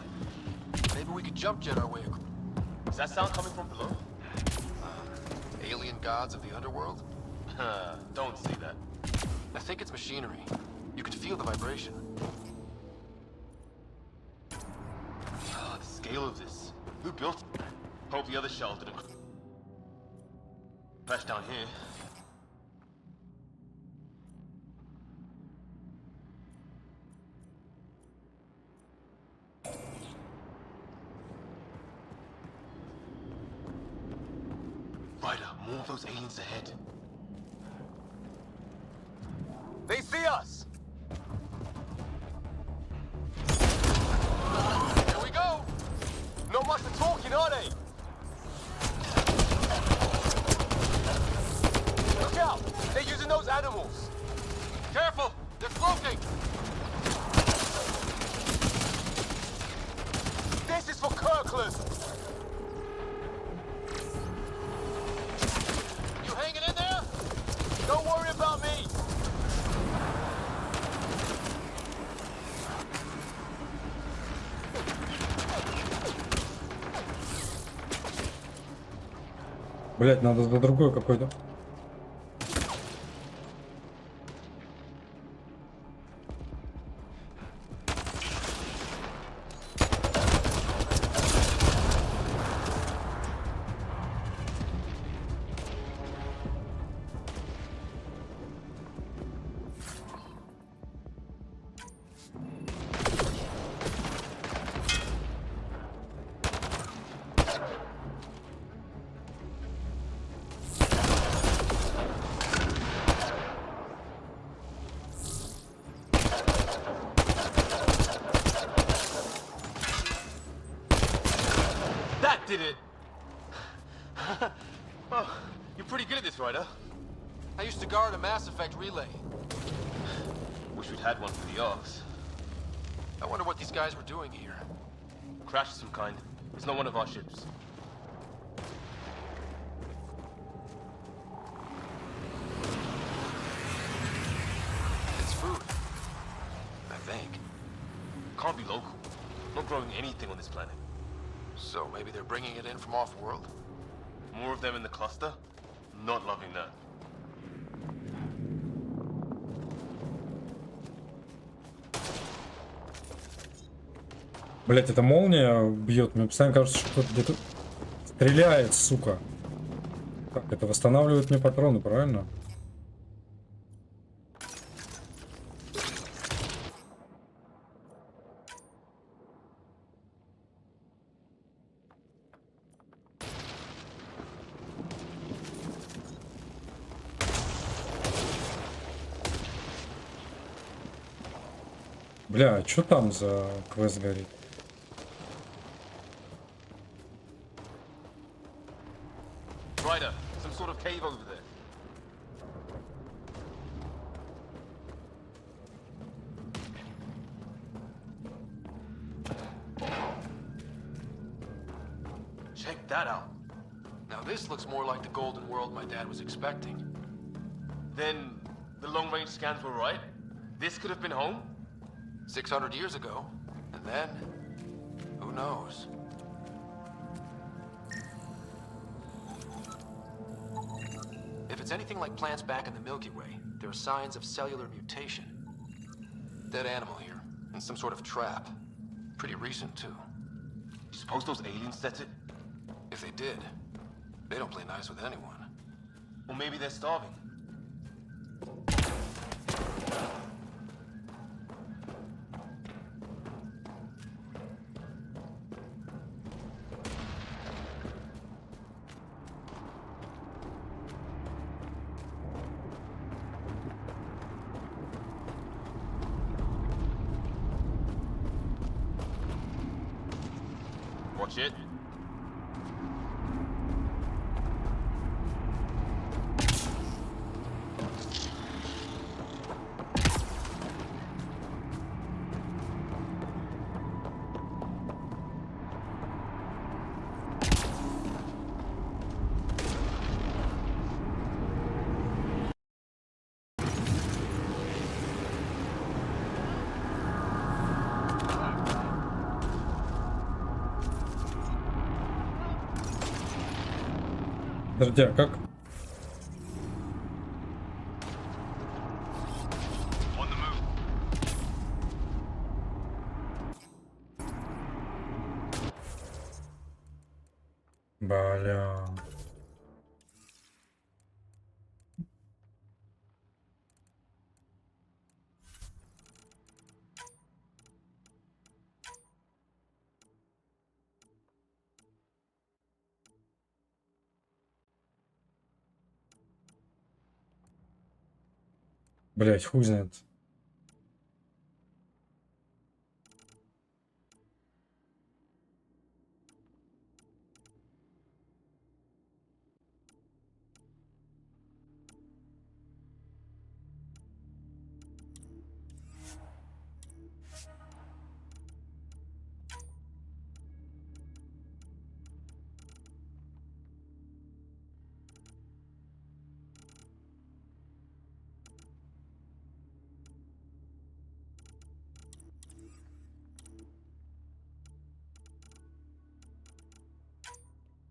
Maybe we could jump jet our way across. Is that sound coming from below? Alien gods of the underworld? Don't say that. I think it's machinery. You could feel the vibration. The scale of this. Who built it? Hope the other shuttle didn't crash down here. Ryder, more of those aliens ahead. They see us! Here we go! Not much for talking, are they? Look out! They're using those animals! Careful! They're cloaking! This is for Kirkland! You hanging in there? Don't worry about me! Блять, надо за другой какой-то. Oh, you're pretty good at this, Ryder. I used to guard a Mass Effect relay. Wish we'd had one for the Arks. I wonder what these guys were doing here. Crash of some kind. It's not one of our ships. It's food. I think. Can't be local. Not growing anything on this planet. So maybe they're bringing it in from off-world? More of them in the cluster? Not loving that. Блять, эта молния бьет. Мне постоянно кажется, что кто-то где-то стреляет, сука. Так, это восстанавливает мне патроны, правильно? Бля, а что там за квест горит? Ryder, some sort of cave over there. Check that out. Now this looks more like the golden world my dad was expecting. Then the long-range scans were right? This could have been home? 600 years ago. And then, who knows? If it's anything like plants back in the Milky Way, there are signs of cellular mutation. Dead animal here, in some sort of trap. Pretty recent, too. You suppose those aliens set it? If they did, they don't play nice with anyone. Or maybe they're starving. Watch it. Подожди, а как? Бля. Блять, хуй знает.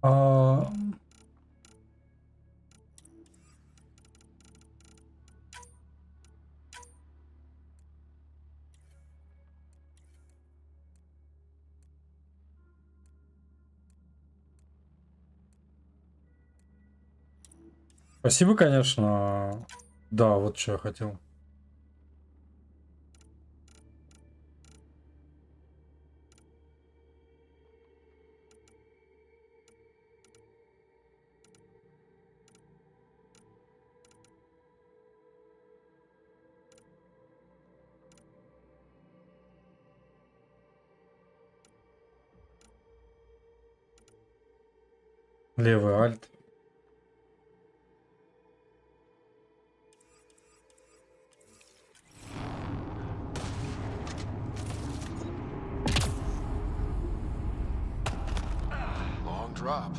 А... Спасибо, конечно. Да, вот что я хотел. Левый альт. drop.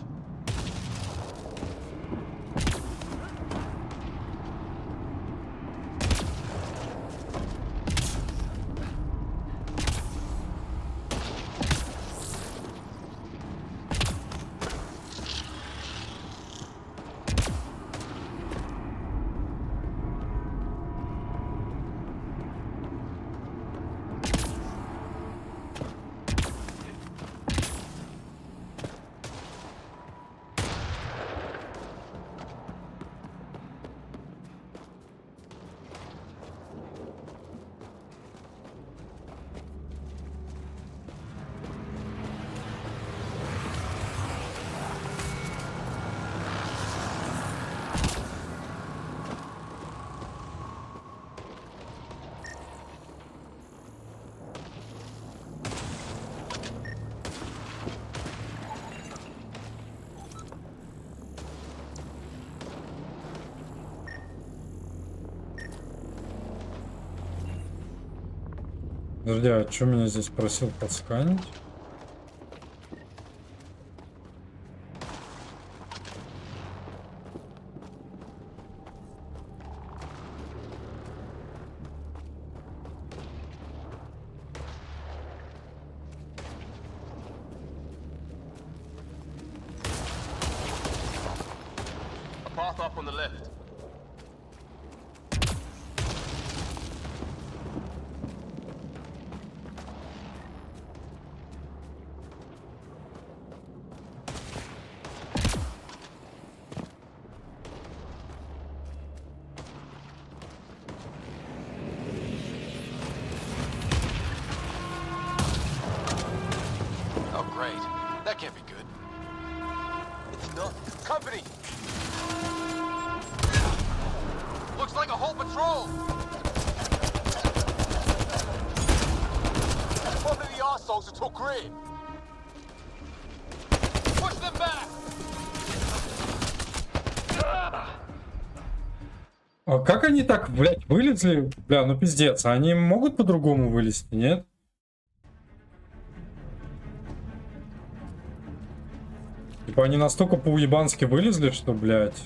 Подожди, а что меня здесь просил подсканить? A path up on the left. Oh, great. That can't be good. It's not. Company! Looks like a whole patrol! Probably the arseholes who took Green. Push them back! А как они так, блядь, вылезли? Бля, ну пиздец. Они могут по-другому вылезти, нет? Типа они настолько по-уебански вылезли, что, блядь.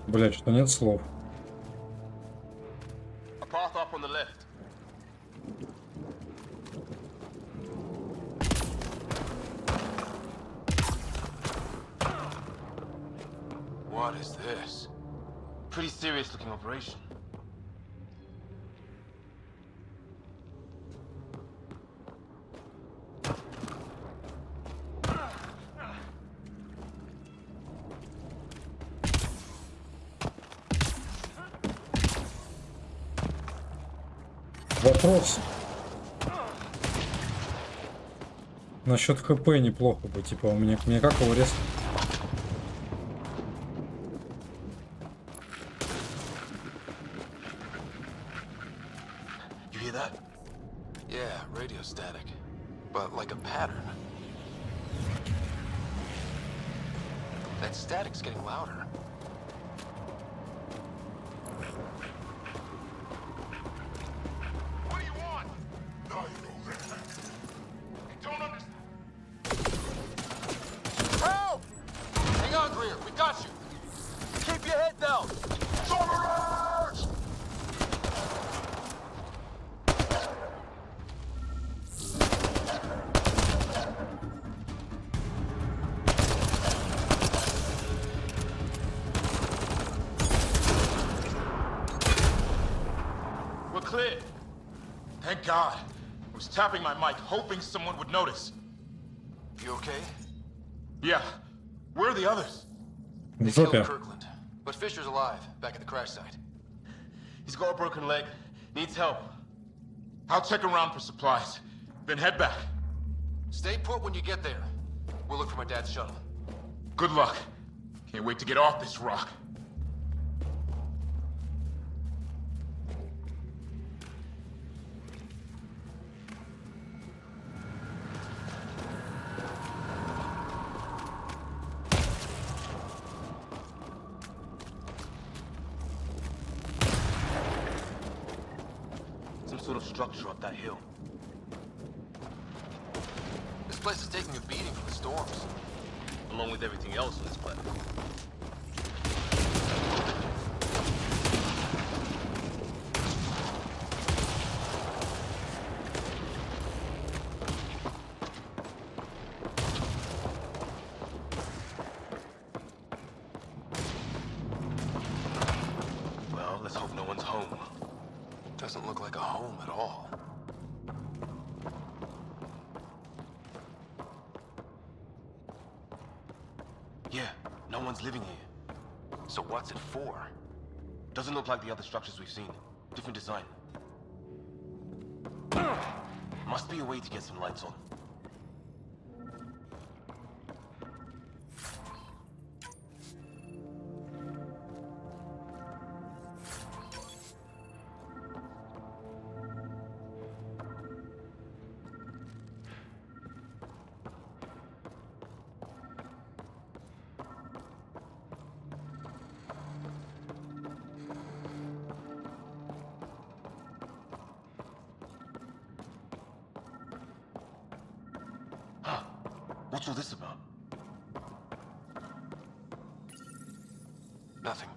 Блядь, что нет слов. A path up on the left. What is this? Pretty serious looking operation. Вопрос. Насчет ХП неплохо бы, типа, у меня как его резко. You hear that? Yeah, radio static. But like a pattern. That static's getting louder. What do you want? Don't understand. Help! Hang on, Greer. We got you. Keep your head down. Soldiers! We're clear. Thank God. I was tapping my mic, hoping someone would notice. You okay? Yeah. Where are the others? They killed Kirkland, but Fisher's alive, back at the crash site. He's got a broken leg. Needs help. I'll check around for supplies. Then head back. Stay put when you get there. We'll look for my dad's shuttle. Good luck. Can't wait to get off this rock. structure up that hill. This place is taking a beating from the storms. Along with everything else on this planet. Well, let's hope no one's home. Doesn't look like a home at all. Yeah, no one's living here. So what's it for? Doesn't look like the other structures we've seen. Different design. Must be a way to get some lights on. What's all this about? Nothing.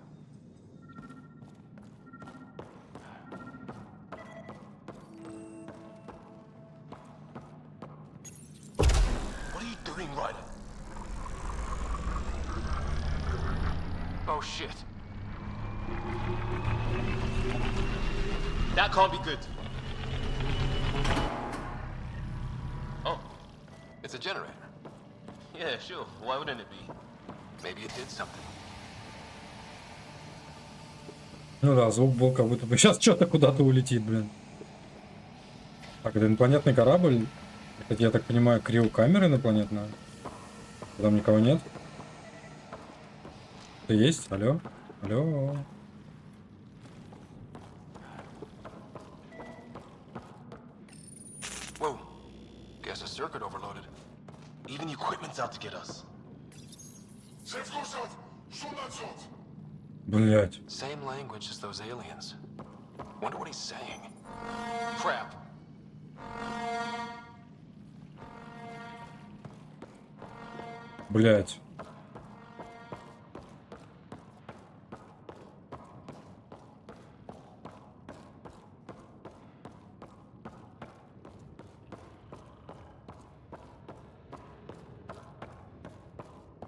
What are you doing, Ryder? Oh shit. That can't be good. Oh. It's a generator. Yeah, sure. Why wouldn't it be? Maybe it did something. Ну да, звук был, как будто бы сейчас что-то куда-то улетит, блин. Так, это инопланетный корабль. Это, я так понимаю, криокамера инопланетная. Там никого нет. Ты есть? Алло? Алло? Whoa. Guess a circuit overloaded. Even equipment's out to get us. Блять. Same language as those aliens. Wonder what he's saying. Crap. Блять.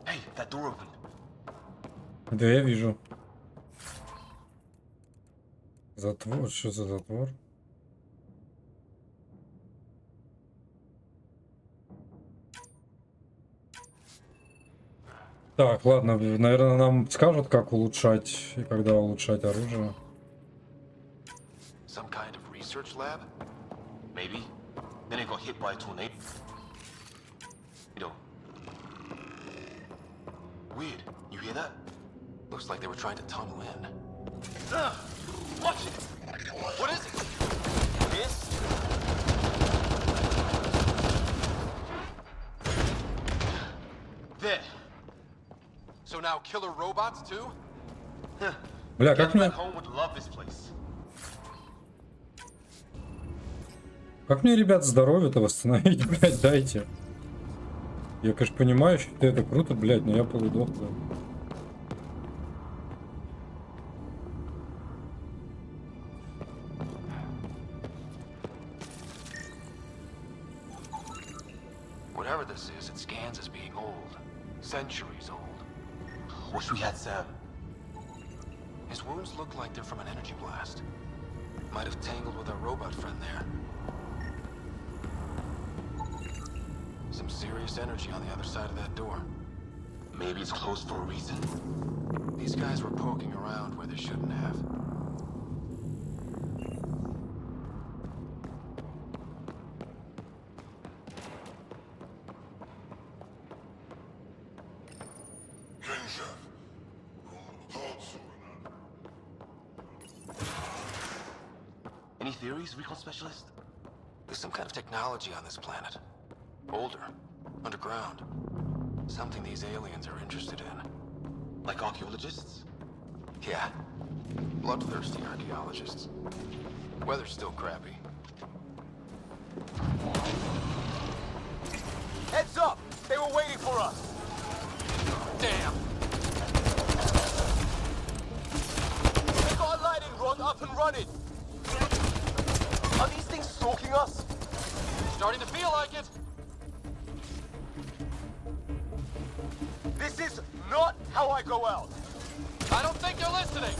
Hey, that door opened. Да, я вижу. Затвор? Что за затвор? Так, ладно, наверное, нам скажут, как улучшать и когда улучшать оружие. Some kind of research lab? Maybe. Then it got hit by a tornado. Weird. You hear that? Looks like they were trying to tunnel in. Watch it! What is it? This? There. So now killer robots too? Бля, как мне... Home would love this place. Как мне, ребят, здоровье-то восстановить, блядь, дайте. Я, конечно, понимаю, что это круто, блядь, но я полудох, да. Whatever this is, it scans as being old. Centuries old. Wish we had Sam. His wounds look like they're from an energy blast. Might have tangled with our robot friend there. Some serious energy on the other side of that door. Maybe it's closed for a reason. These guys were poking around where they shouldn't have. Any theories, recon specialist? There's some kind of technology on this planet. Older. Underground. Something these aliens are interested in. Like archaeologists? Yeah. Bloodthirsty archaeologists. Weather's still crappy. Starting to feel like it. This is not how I go out. I don't think you're listening.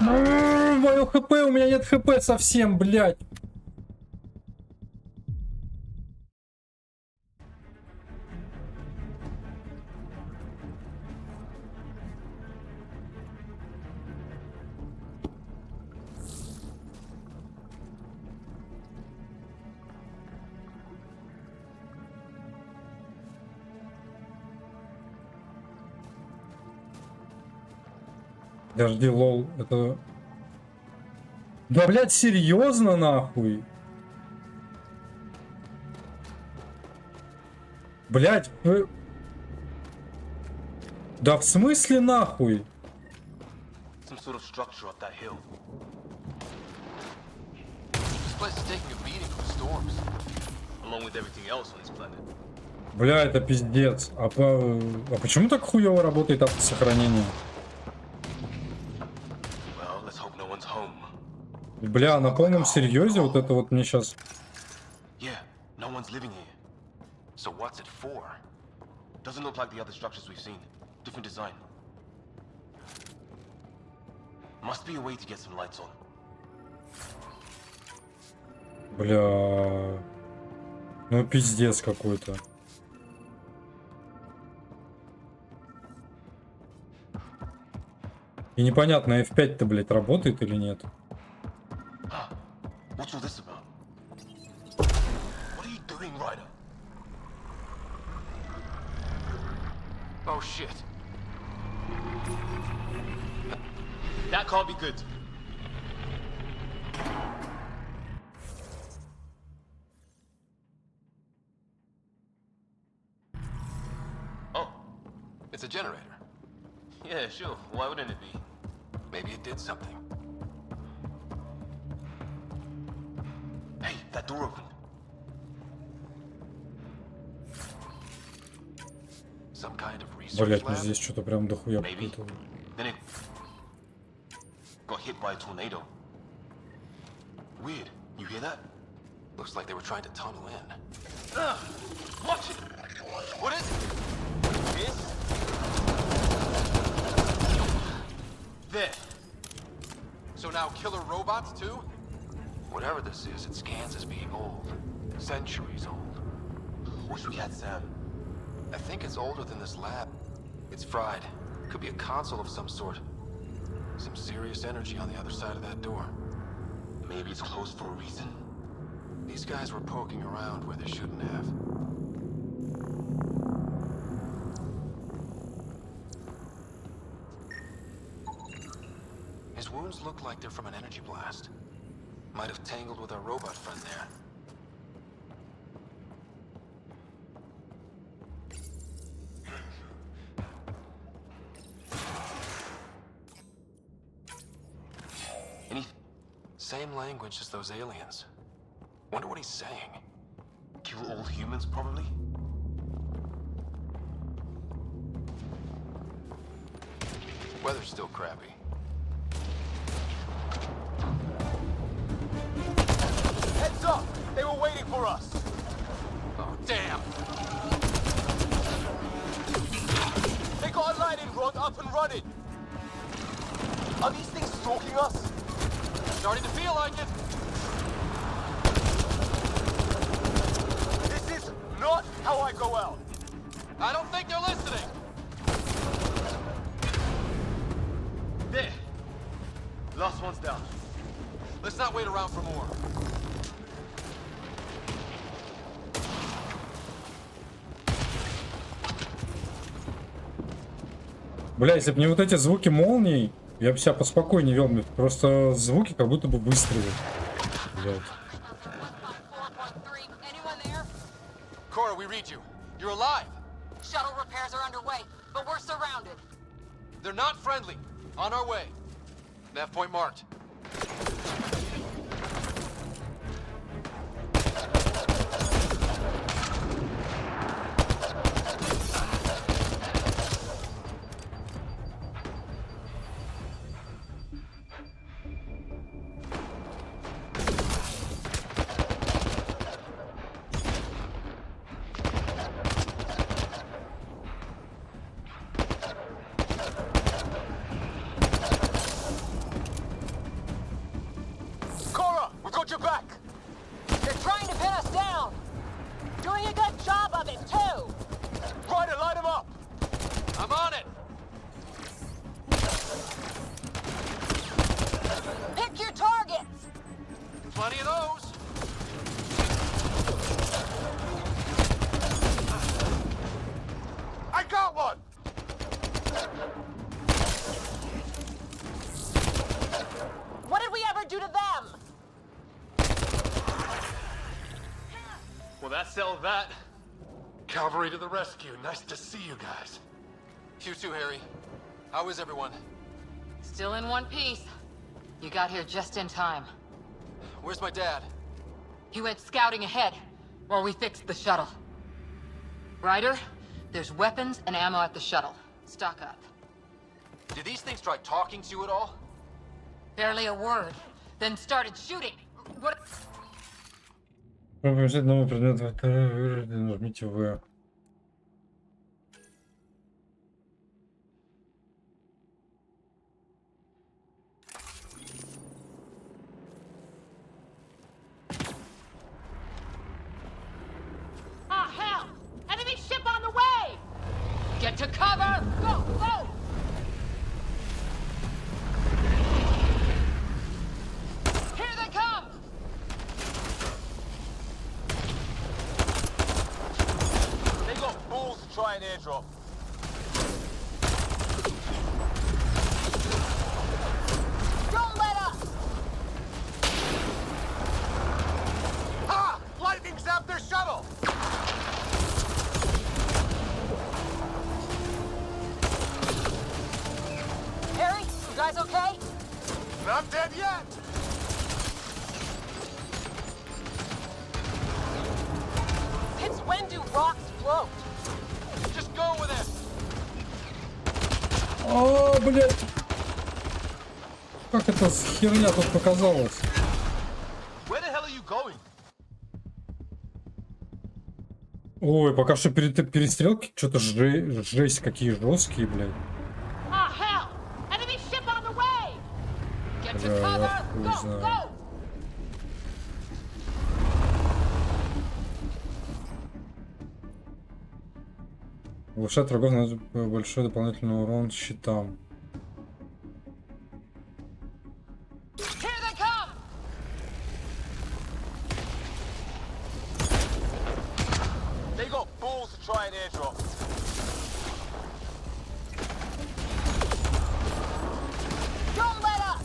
Мое хп, у меня нет хп совсем, блядь. Подожди, лол, это... Да, блядь, серьезно, нахуй? Блядь, вы... Да в смысле нахуй? Some sort of structure up that hill. This place is taking a beating from storms. Along with everything else on this planet. Бля, это пиздец. А почему так хуёво работает автосохранение? Well, let's hope no one's home. Бля, на полном серьезе вот это вот мне сейчас... Yeah, no one's living here. So what's it for? Doesn't look like the other structures we've seen. Different design. Must be a way to get some lights on. Бля... Ну пиздец какой-то. И непонятно, F5-то, блядь, работает или нет. What's all this about? What are you doing, Ryder? Oh shit. That can't be good. Oh, it's a generator. Yeah, sure. Why wouldn't it be? Maybe it did something. Hey, that door opened. Some kind of research Блять, ну lab? здесь что-то прям дохуя попутал. Then it got hit by a tornado. Weird. You hear that? Looks like they were trying to tunnel in. Watch it! What is it? This? There. So now killer robots too? Whatever this is, it scans as being old. Centuries old. Wish we had Sam. I think it's older than this lab. It's fried. Could be a console of some sort. Some serious energy on the other side of that door. Maybe it's closed for a reason. These guys were poking around where they shouldn't have. His wounds look like they're from an energy blast. Might have tangled with our robot friend there. Same language as those aliens. Wonder what he's saying. Kill all humans, probably? Weather's still crappy. Heads up! They were waiting for us! Oh, damn! They got a lightning rod up and running! Are these things stalking us? Starting to feel like it. This is not how I go out! I don't think they're listening. There! Last one's down. Let's not wait around for more. Бля, если бы не вот эти звуки молний, я бы себя поспокойнее вел. Просто звуки как будто бы выстрелили. Блядь. Cora, we read you. You're alive. Shuttle repairs are underway, but we're surrounded. They're not friendly. On our way. Nav point marked. that. Cavalry to the rescue. Nice to see you guys. You too, Harry. How is everyone? Still in one piece. You got here just in time. Where's my dad? He went scouting ahead while we fixed the shuttle. Ryder, there's weapons and ammo at the shuttle. Stock up. Did these things try talking to you at all? Barely a word. Then started shooting. What? Чтобы взять новый предмет во второй вырождение, нажмите В. Ah, hell! Enemy ship on the way! Get to cover! Go, go! Here they come! They got balls to try an airdrop. Don't let up! Ha! Lightning zapped their shuttle! Harry, you guys okay? Not dead yet! Since when do rocks float? Just go with it! О, блядь! Как эта херня тут показалась? Where the hell are you going? Ой, пока что перестрелки, что-то жесть, какие жесткие, блядь. Ah, hell! Enemy ship on the way! Get to Да, cover! я хуй Go, знаю. go! Улучшать врагов наносит большой дополнительный урон щитам. Here they come! They got balls to try an airdrop. Don't let up!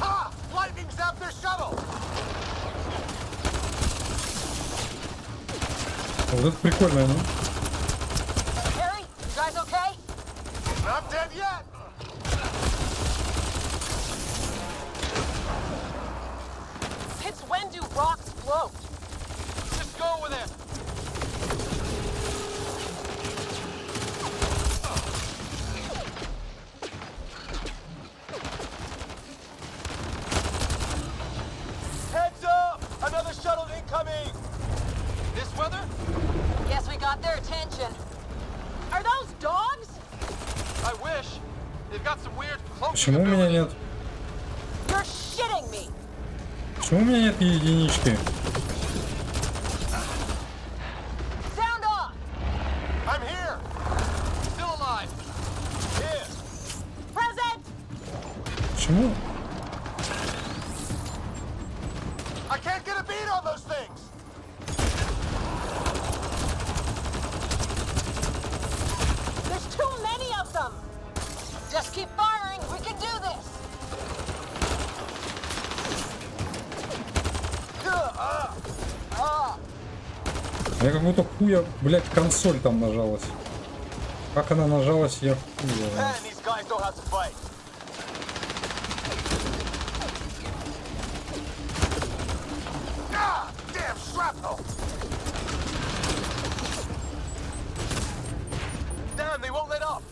Ha! Lightning zapped their shuttle! Вот это прикольно, ну. Harry, you guys okay? Not dead yet! Since when do rocks float? Just go with it! Heads up! Another shuttle incoming! This weather? Guess we got their attention. Are those dogs? I wish. They've got some weird cloaking Почему у меня ability. нет? You're shitting me! Почему у меня нет единички? Sound off! I'm here! Still alive. Here! Present! Почему? I can't get a beat on those things! There's too many of them! Just keep firing, we can do this! Я как будто хуя, блядь, консоль там нажалась. Как она нажалась, я хуя. Man, these guys know how to fight. Ah! Damn shrapnel! Damn, they won't let up!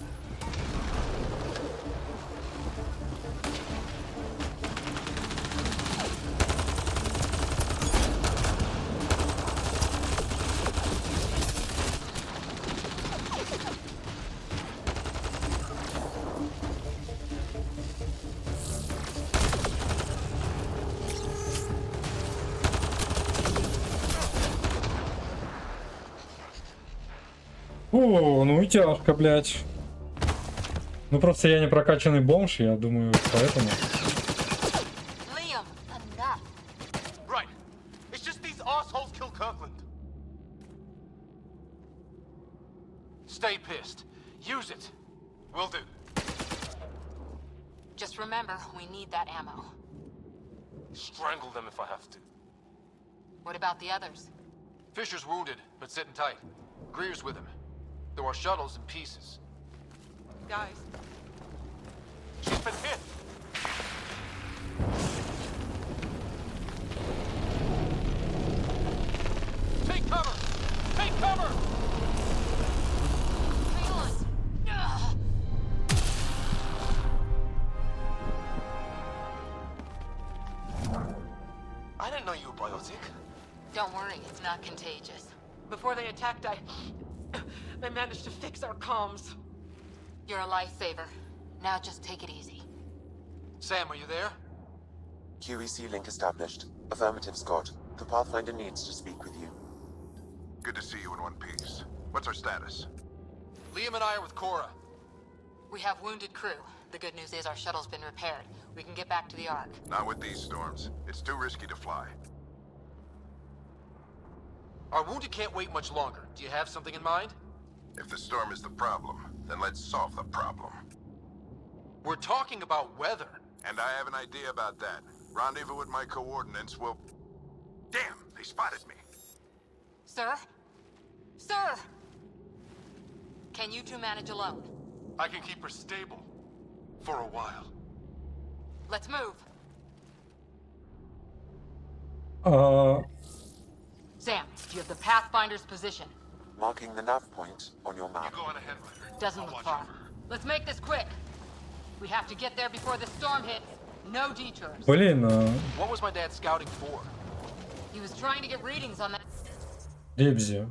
О, ну и тяжко, блядь. Ну просто я не прокачанный бомж, я думаю, поэтому. Liam, enough. Right. It's just these assholes killed Kirkland. Stay pissed. Use it. Will do. Just remember, we need that ammo. Strangle them if I have to. What about the others? Fisher's wounded, but sitting tight. Greer's with him. There are shuttles in pieces. Guys, She's been hit! Take cover! Take cover! Hang on! Ugh. I didn't know you were biotic. Don't worry, it's not contagious. before they attacked, I managed to fix our comms. You're a lifesaver. Now just take it easy. Sam, are you there? QEC link established. Affirmative, Scott. The Pathfinder needs to speak with you. Good to see you in one piece. What's our status? Liam and I are with Cora. We have wounded crew. The good news is our shuttle's been repaired. We can get back to the Ark. Not with these storms. It's too risky to fly. Our wounded can't wait much longer. Do you have something in mind? If the storm is the problem, then let's solve the problem. We're talking about weather. And I have an idea about that. Rendezvous with my coordinates will... Damn, they spotted me. Sir? Sir! Can you two manage alone? I can keep her stable. For a while. Let's move. Sam, you have the Pathfinder's position. Marking the nav point on your map. You go on ahead, Ryder. Doesn't look far. Let's make this quick. We have to get there before the storm hits. No detours. Блин, What was my dad scouting for? He was trying to get readings on that. Ребзи.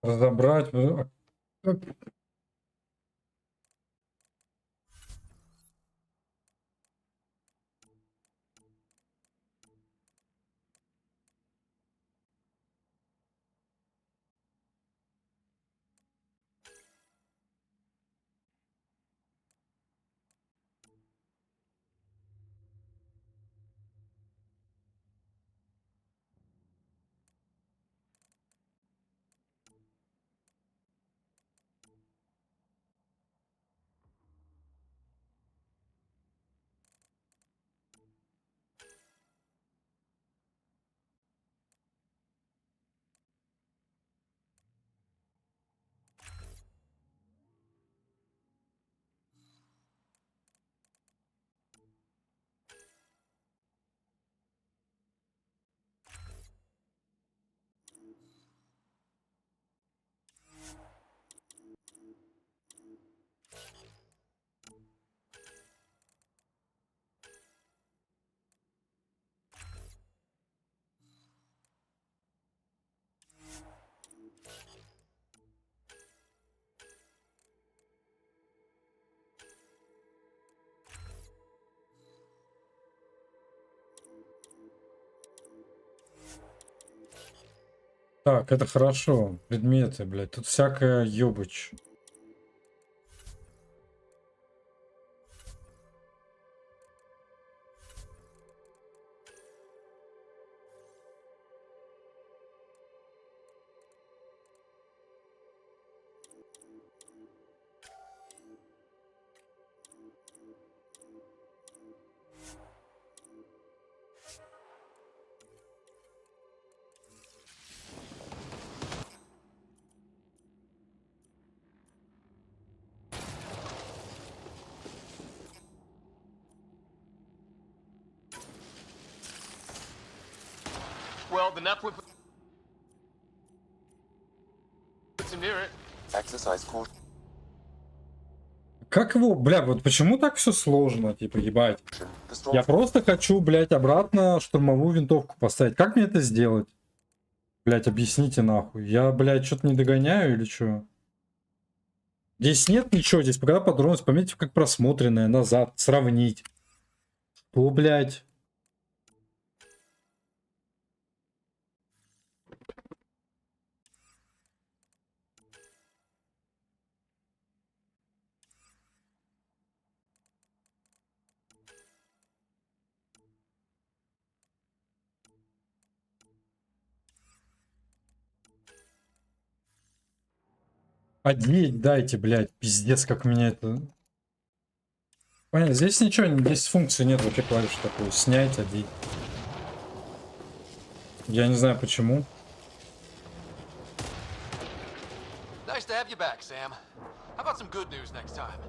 Разобрать. Так, это хорошо. Предметы, блядь. Тут всякая ёбыч. Well, the net puts him near it. Exercise caution. Как его, бля, вот почему так все сложно, типа, ебать? Я просто хочу, блядь, обратно штурмовую винтовку поставить. Как мне это сделать? Блядь, объясните нахуй. Я, блядь, что-то не догоняю или что? Здесь нет ничего, здесь пока подробность, пометьте как просмотренное, назад, сравнить. Что, блядь? Одеть дайте, блядь. Пиздец, как меня это... Понятно, здесь ничего, здесь функции нет, вообще клавиш такой. Снять, одеть. Я не знаю почему. Nice to have you back, Sam. How about some good news next time?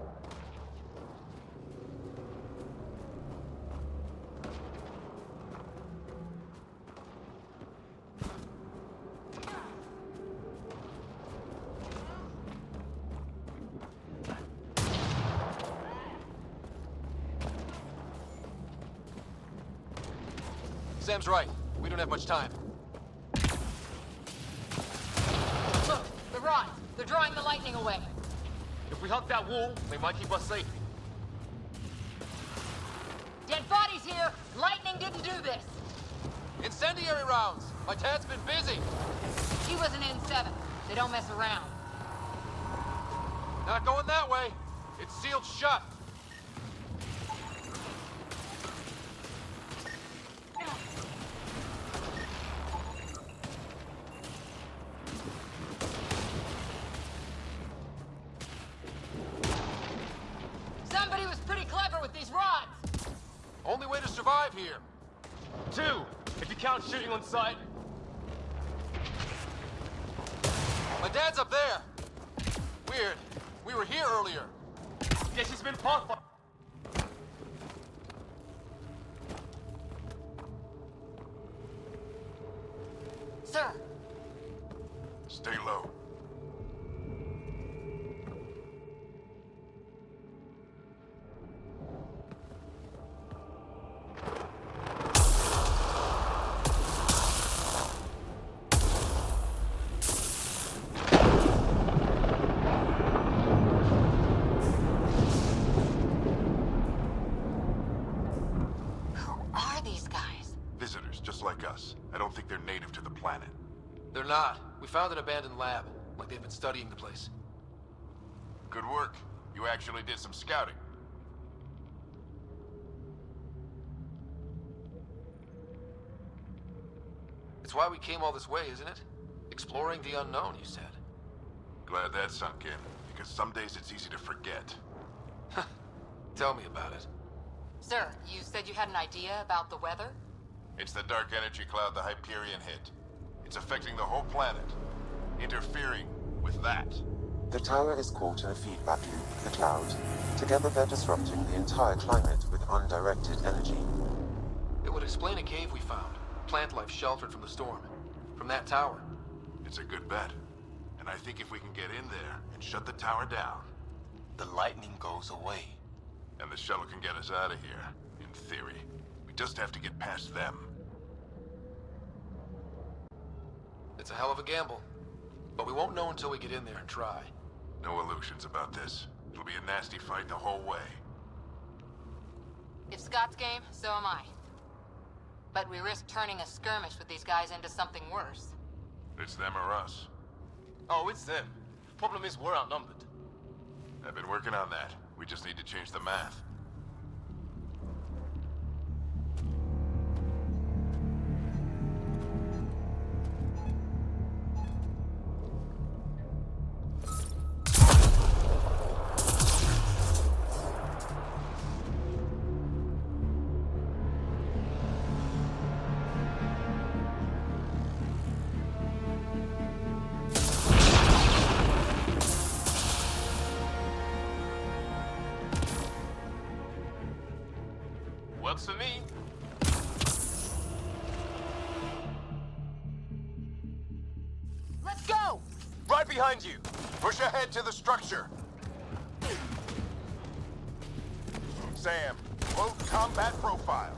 Sam's right. We don't have much time. Look, the rods. They're drawing the lightning away. If we hug that wall, they might keep us safe. Dead bodies here. Lightning didn't do this. Incendiary rounds. My dad's been busy. He was an N7. They don't mess around. Not going that way. It's sealed shut. Somebody was pretty clever with these rods. Only way to survive here. 2, if you count shooting on sight. My dad's up there. Weird. We were here earlier. Guess he's been parked by... Sir. Stay low. Are these guys? Visitors, just like us. I don't think they're native to the planet. They're not. We found an abandoned lab. Like they've been studying the place. Good work. You actually did some scouting. It's why we came all this way, isn't it? Exploring the unknown, you said. Glad that sunk in, because some days it's easy to forget. Tell me about it. Sir, you said you had an idea about the weather? It's the dark energy cloud the Hyperion hit. It's affecting the whole planet, interfering with that. The tower is caught in a feedback loop with the cloud. Together they're disrupting the entire climate with undirected energy. It would explain a cave we found. Plant life sheltered from the storm. From that tower. It's a good bet. And I think if we can get in there and shut the tower down, The lightning goes away. and the shuttle can get us out of here, in theory. We just have to get past them. It's a hell of a gamble. But we won't know until we get in there and try. No illusions about this. It'll be a nasty fight the whole way. If Scott's game, so am I. But we risk turning a skirmish with these guys into something worse. It's them or us. Oh, it's them. Problem is, we're outnumbered. I've been working on that. We just need to change the math. Works for me. Let's go! Right behind you. Push ahead to the structure. Sam, quote combat profile.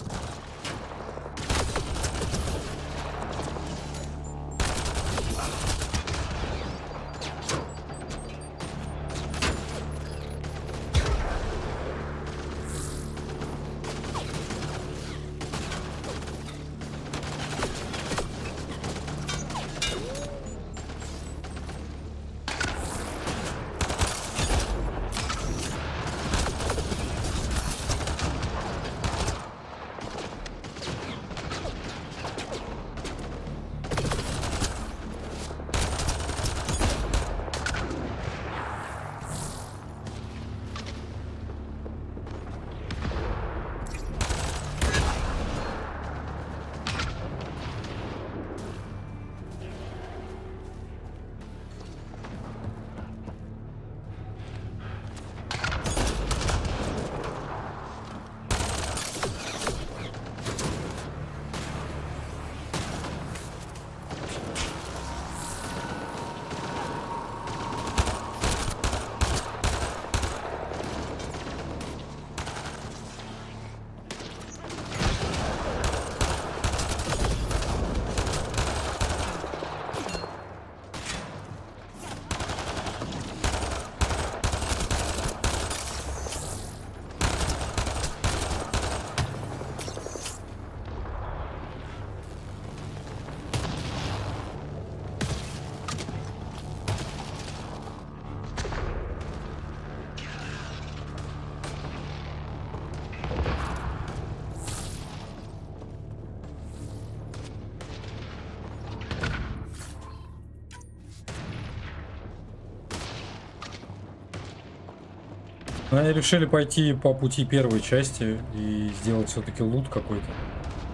Но они решили пойти по пути первой части и сделать все-таки лут какой-то.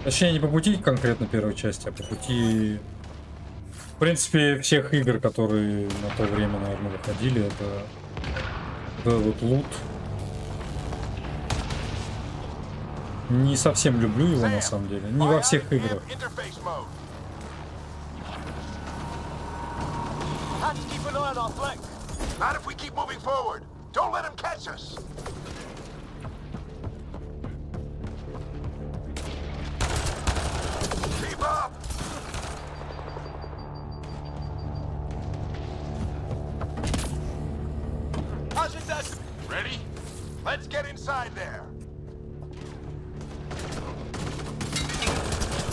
Точнее, не по пути конкретно первой части, а по пути, в принципе, всех игр, которые на то время, наверное, выходили. Это вот лут. Не совсем люблю его, на самом деле. Не во всех играх. Not if we keep moving forward. Don't let him catch us. Keep up. Ready? Let's get inside there.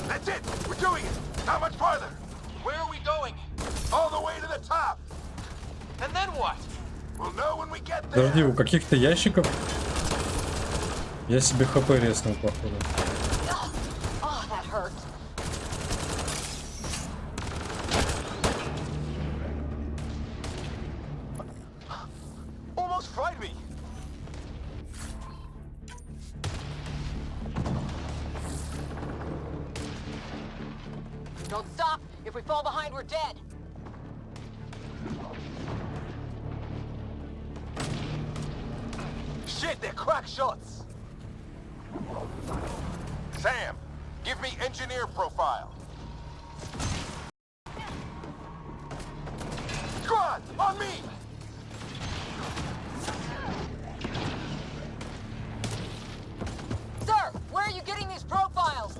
That's it. We're doing it. Not much farther. Where are we going? All the way to the top. And then what? We'll know when we get there. Подожди, у каких-то ящиков я себе хп резнул, походу. Oh, that hurt. Almost fried me. Don't stop. If we fall behind, we're dead. Shit, they're crack shots. Sam, give me engineer profile. Squad, on me! Sir, where are you getting these profiles?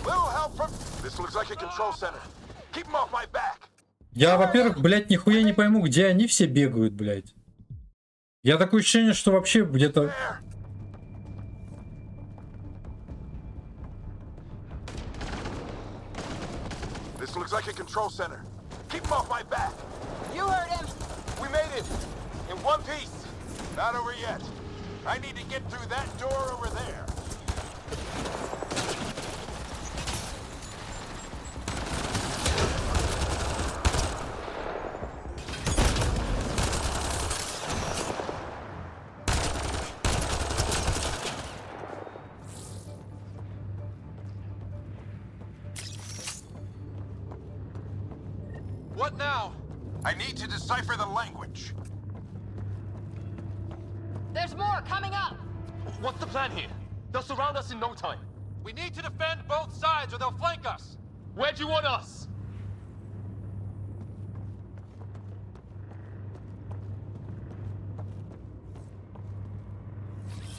Little help from... This looks like a control center. Keep them off my back. Я, во-первых, блядь, нихуя не пойму, где они все бегают, блядь. Я такое ощущение, что вообще где-то... This looks like a control center. Keep them off my back. You heard him. We made it. In one piece. Not over yet. I need to get through that door over there. What now? I need to decipher the language. There's more coming up. What's the plan here? They'll surround us in no time. We need to defend both sides or they'll flank us. Where do you want us?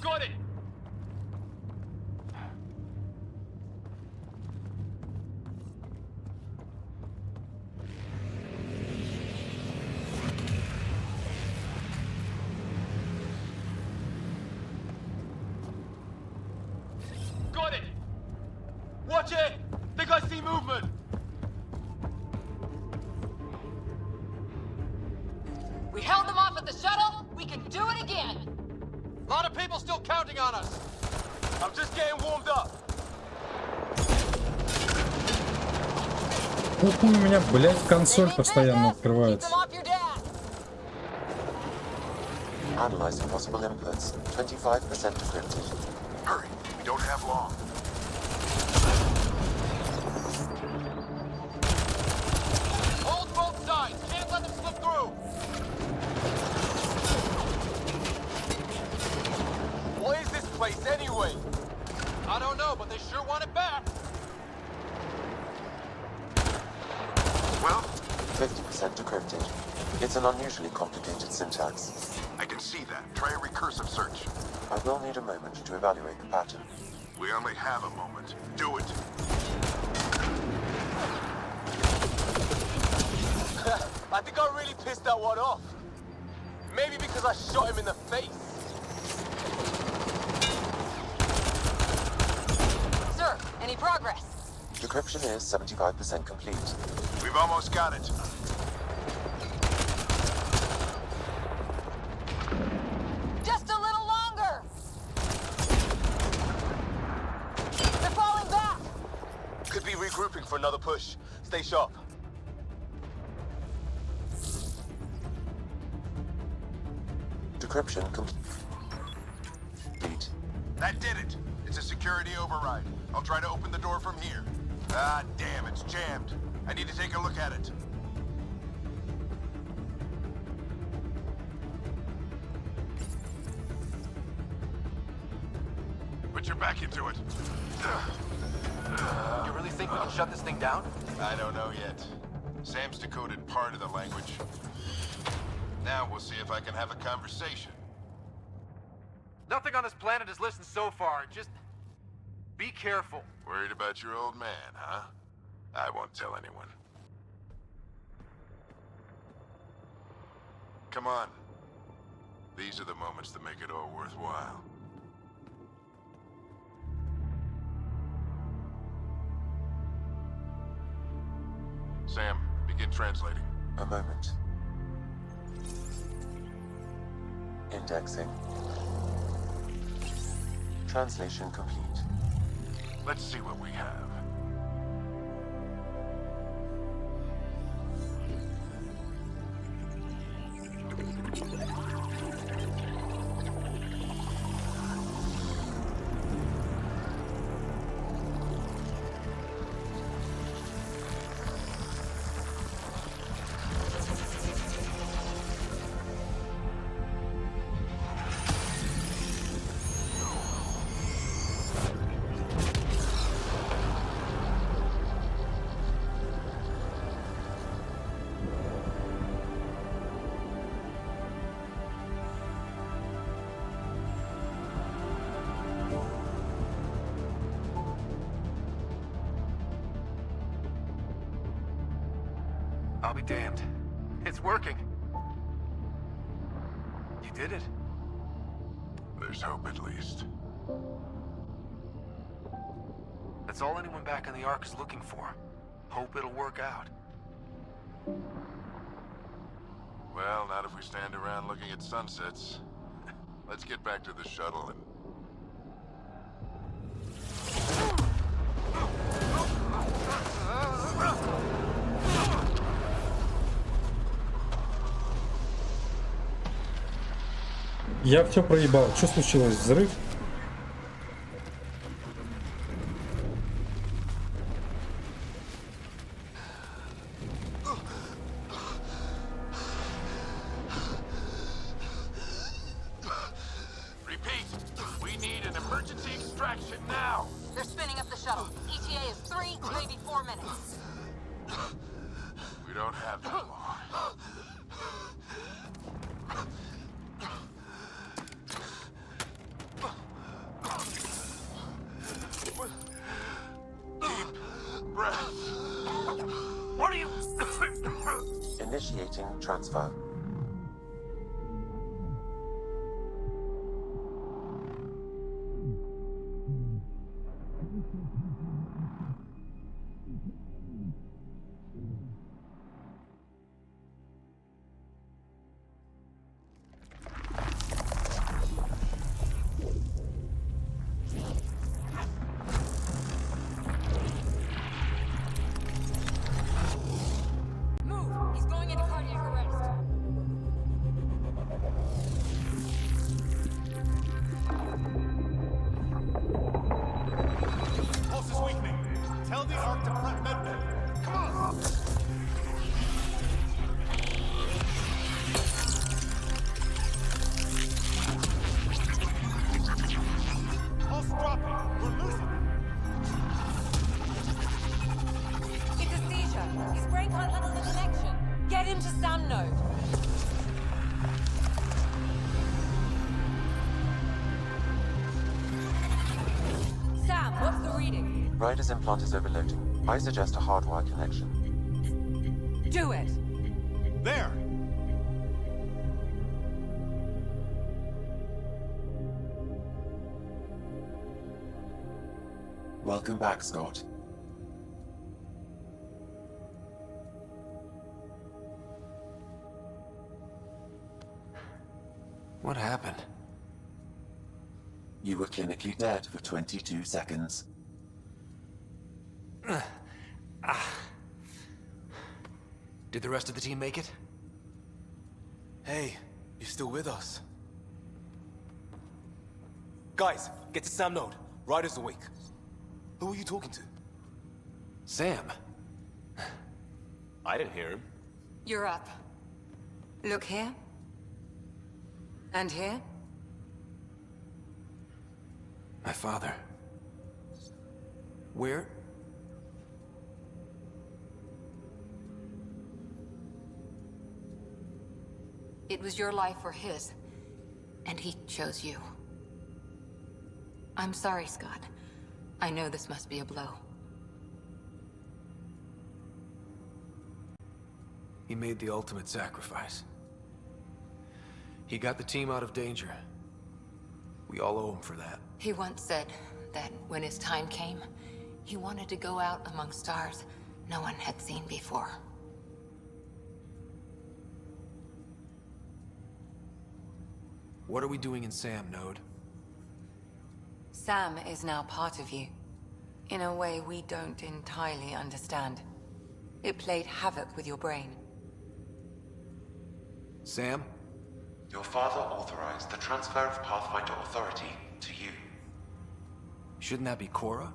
Got it! Got it! Watch it! Think I see movement! We held them off at the shuttle. We can do it again. A lot of people still counting on us. I'm just getting warmed up. Уху, у меня, блядь, консоль постоянно открывается. Analyzing possible inputs. 25% decrypted. Hurry, we don't have long. Hold both sides. Can't let them slip through. What is this place anyway? I don't know, but they sure want it back. Well? 50% decrypted. It's an unusually complicated syntax. I can see that. Try a recursive search. I will need a moment to evaluate the pattern. We only have a moment. Do it. I think I really pissed that one off. Maybe because I shot him in the face. Sir, any progress? Decryption is 75% complete. We've almost got it. Just a little longer. They're falling back. Could be regrouping for another push. Stay sharp. Decryption complete. complete. That did it. It's a security override. I'll try to open the door from here. Ah, damn, it's jammed. I need to take a look at it. Put your back into it. You really think we can shut this thing down? I don't know yet. Sam's decoded part of the language. Now we'll see if I can have a conversation. Nothing on this planet has listened so far. Just be careful. Worried about your old man, huh? I won't tell anyone. Come on. These are the moments that make it all worthwhile. Sam, begin translating. A moment. Indexing. Translation complete. Let's see what we have. I'll be damned. It's working. You did it. There's hope at least. That's all anyone back in the Ark is looking for. Hope it'll work out. Well, not if we stand around looking at sunsets. Let's get back to the shuttle and... Я все проебал. Что случилось? Взрыв? Repeat! We need an emergency extraction now! They're spinning up the shuttle. ETA is 3, maybe 4 minutes. We don't have that long. Deep breath. What are you... Initiating transfer. Move! He's going into cardiac arrest. Pulse is weakening. Tell the Ark to prep medbay. Come on! Pulse dropping. We're losing it. It's a seizure. His brain can't handle the connection. Get him to Sam node. Sam, what's the reading? Ryder's implant is overloading. I suggest a hardwire connection. Do it. There! Welcome back, Scott. What happened? You were clinically dead for 22 seconds. Did the rest of the team make it? Hey, you still with us? Guys, get to Sam Node. Ryder's awake. Who are you talking to? Sam. I didn't hear him. You're up. Look here. And here. My father. Where? It was your life or his, and he chose you. I'm sorry, Scott. I know this must be a blow. He made the ultimate sacrifice. He got the team out of danger. We all owe him for that. He once said that when his time came, he wanted to go out among stars no one had seen before. What are we doing in Sam, Node? Sam is now part of you. In a way we don't entirely understand. It played havoc with your brain. Sam? Your father authorized the transfer of Pathfinder authority to you. Shouldn't that be Cora?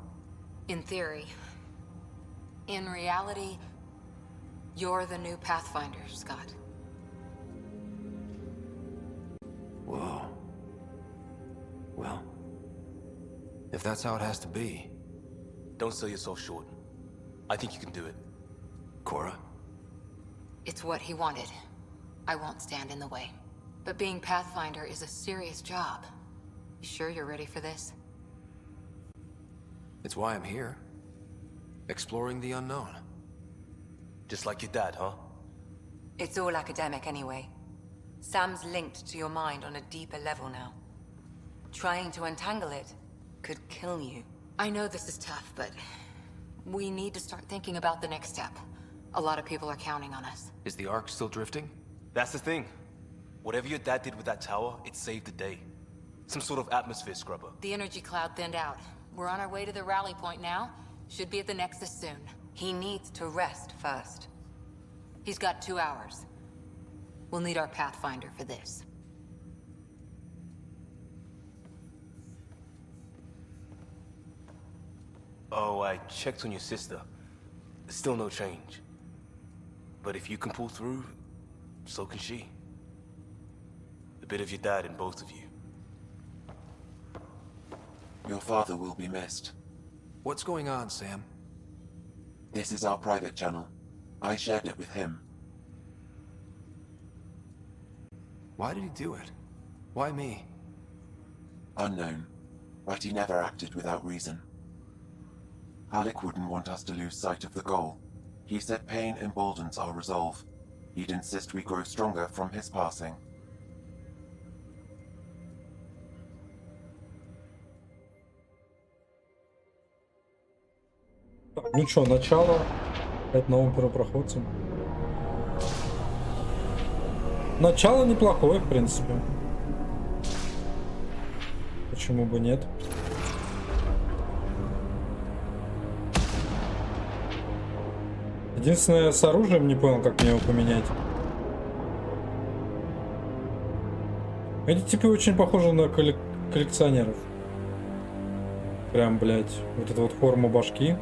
In theory. In reality, you're the new Pathfinder, Scott. Whoa. Well, if that's how it has to be. Don't sell yourself short. I think you can do it. Cora? It's what he wanted. I won't stand in the way. But being Pathfinder is a serious job. You sure you're ready for this? It's why I'm here. Exploring the unknown. Just like your dad, huh? It's all academic anyway. Sam's linked to your mind on a deeper level now. Trying to untangle it could kill you. I know this is tough, but we need to start thinking about the next step. A lot of people are counting on us. Is the Ark still drifting? That's the thing. Whatever your dad did with that tower, it saved the day. Some sort of atmosphere scrubber. The energy cloud thinned out. We're on our way to the rally point now. Should be at the Nexus soon. He needs to rest first. He's got 2 hours. We'll need our Pathfinder for this. Oh, I checked on your sister. Still no change. But if you can pull through, so can she. A bit of your dad in both of you. Your father will be missed. What's going on, Sam? This is our private channel. I shared it with him. Why did he do it? Why me? Unknown, but he never acted without reason. Alec wouldn't want us to lose sight of the goal. He said pain emboldens our resolve. He'd insist we grow stronger from his passing. Так, ну чё, начало. Опять новым первопроходцем. Начало неплохое, в принципе. Почему бы нет? Единственное, с оружием не понял, как мне его поменять. Эти типы очень похожи на коллекционеров. Прям, блядь, вот эта вот форма башки.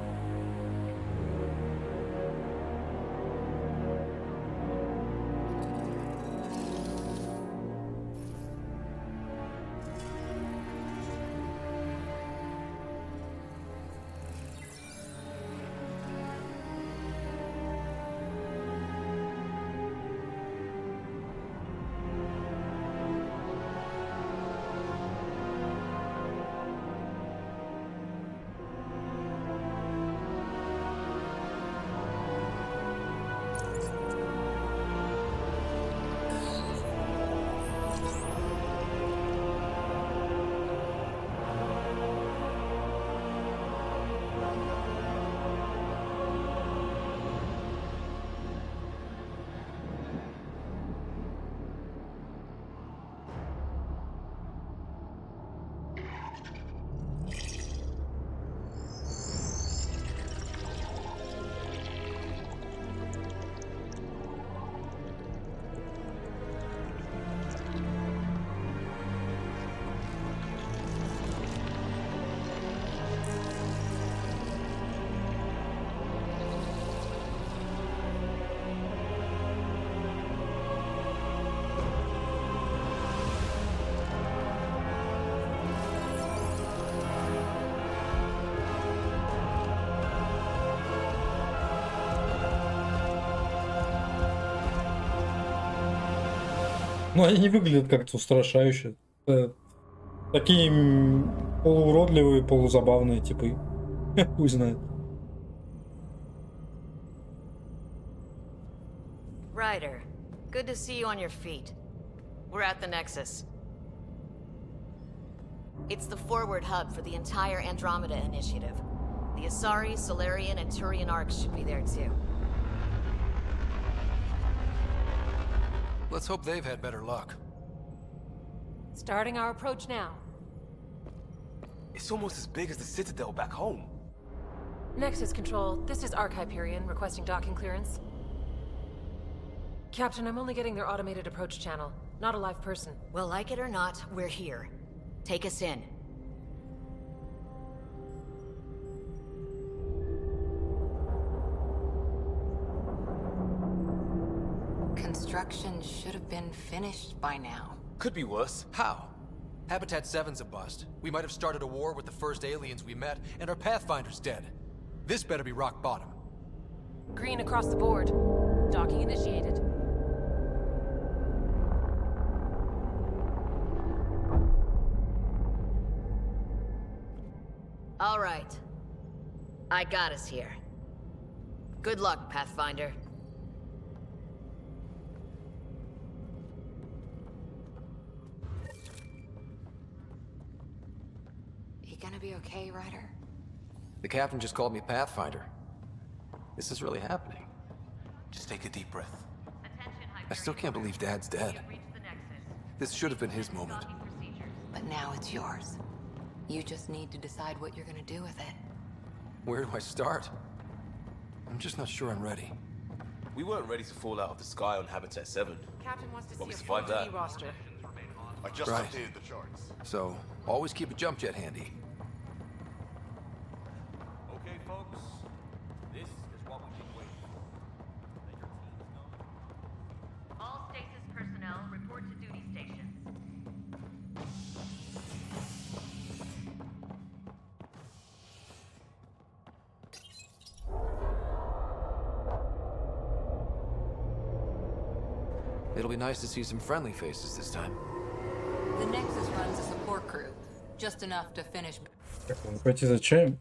Ну, они не выглядят как-то устрашающе. Такие полууродливые, полузабавные типы. Хуй знает. Ryder, good to see you on your feet. We're at the Nexus. It's the forward hub for the entire Andromeda initiative. The Asari, Solarian, and Turian arcs should be there too. Let's hope they've had better luck. Starting our approach now. It's almost as big as the Citadel back home. Nexus Control, this is Arc Hyperion requesting docking clearance. Captain, I'm only getting their automated approach channel, not a live person. Well, like it or not, we're here. Take us in. Construction should have been finished by now. Could be worse. How? Habitat 7's a bust. We might have started a war with the first aliens we met, and our Pathfinder's dead. This better be rock bottom. Green across the board. Docking initiated. All right. I got us here. Good luck, Pathfinder. You gonna be okay, Ryder? The captain just called me Pathfinder. This is really happening. Just take a deep breath. I still can't believe Dad's dead. This should have been his moment. But now it's yours. You just need to decide what you're gonna do with it. Where do I start? I'm just not sure I'm ready. We weren't ready to fall out of the sky on Habitat 7. Captain wants to But we see a full survived that. duty roster. I just Right. updated the charts. So, always keep a jump jet handy. Okay, folks. This is what we've been waiting for. Let your teams know. All stasis personnel report to duty stations. It'll be nice to see some friendly faces this time. The Nexus runs a support crew. Just enough to finish. Так, надо пойти за чаем.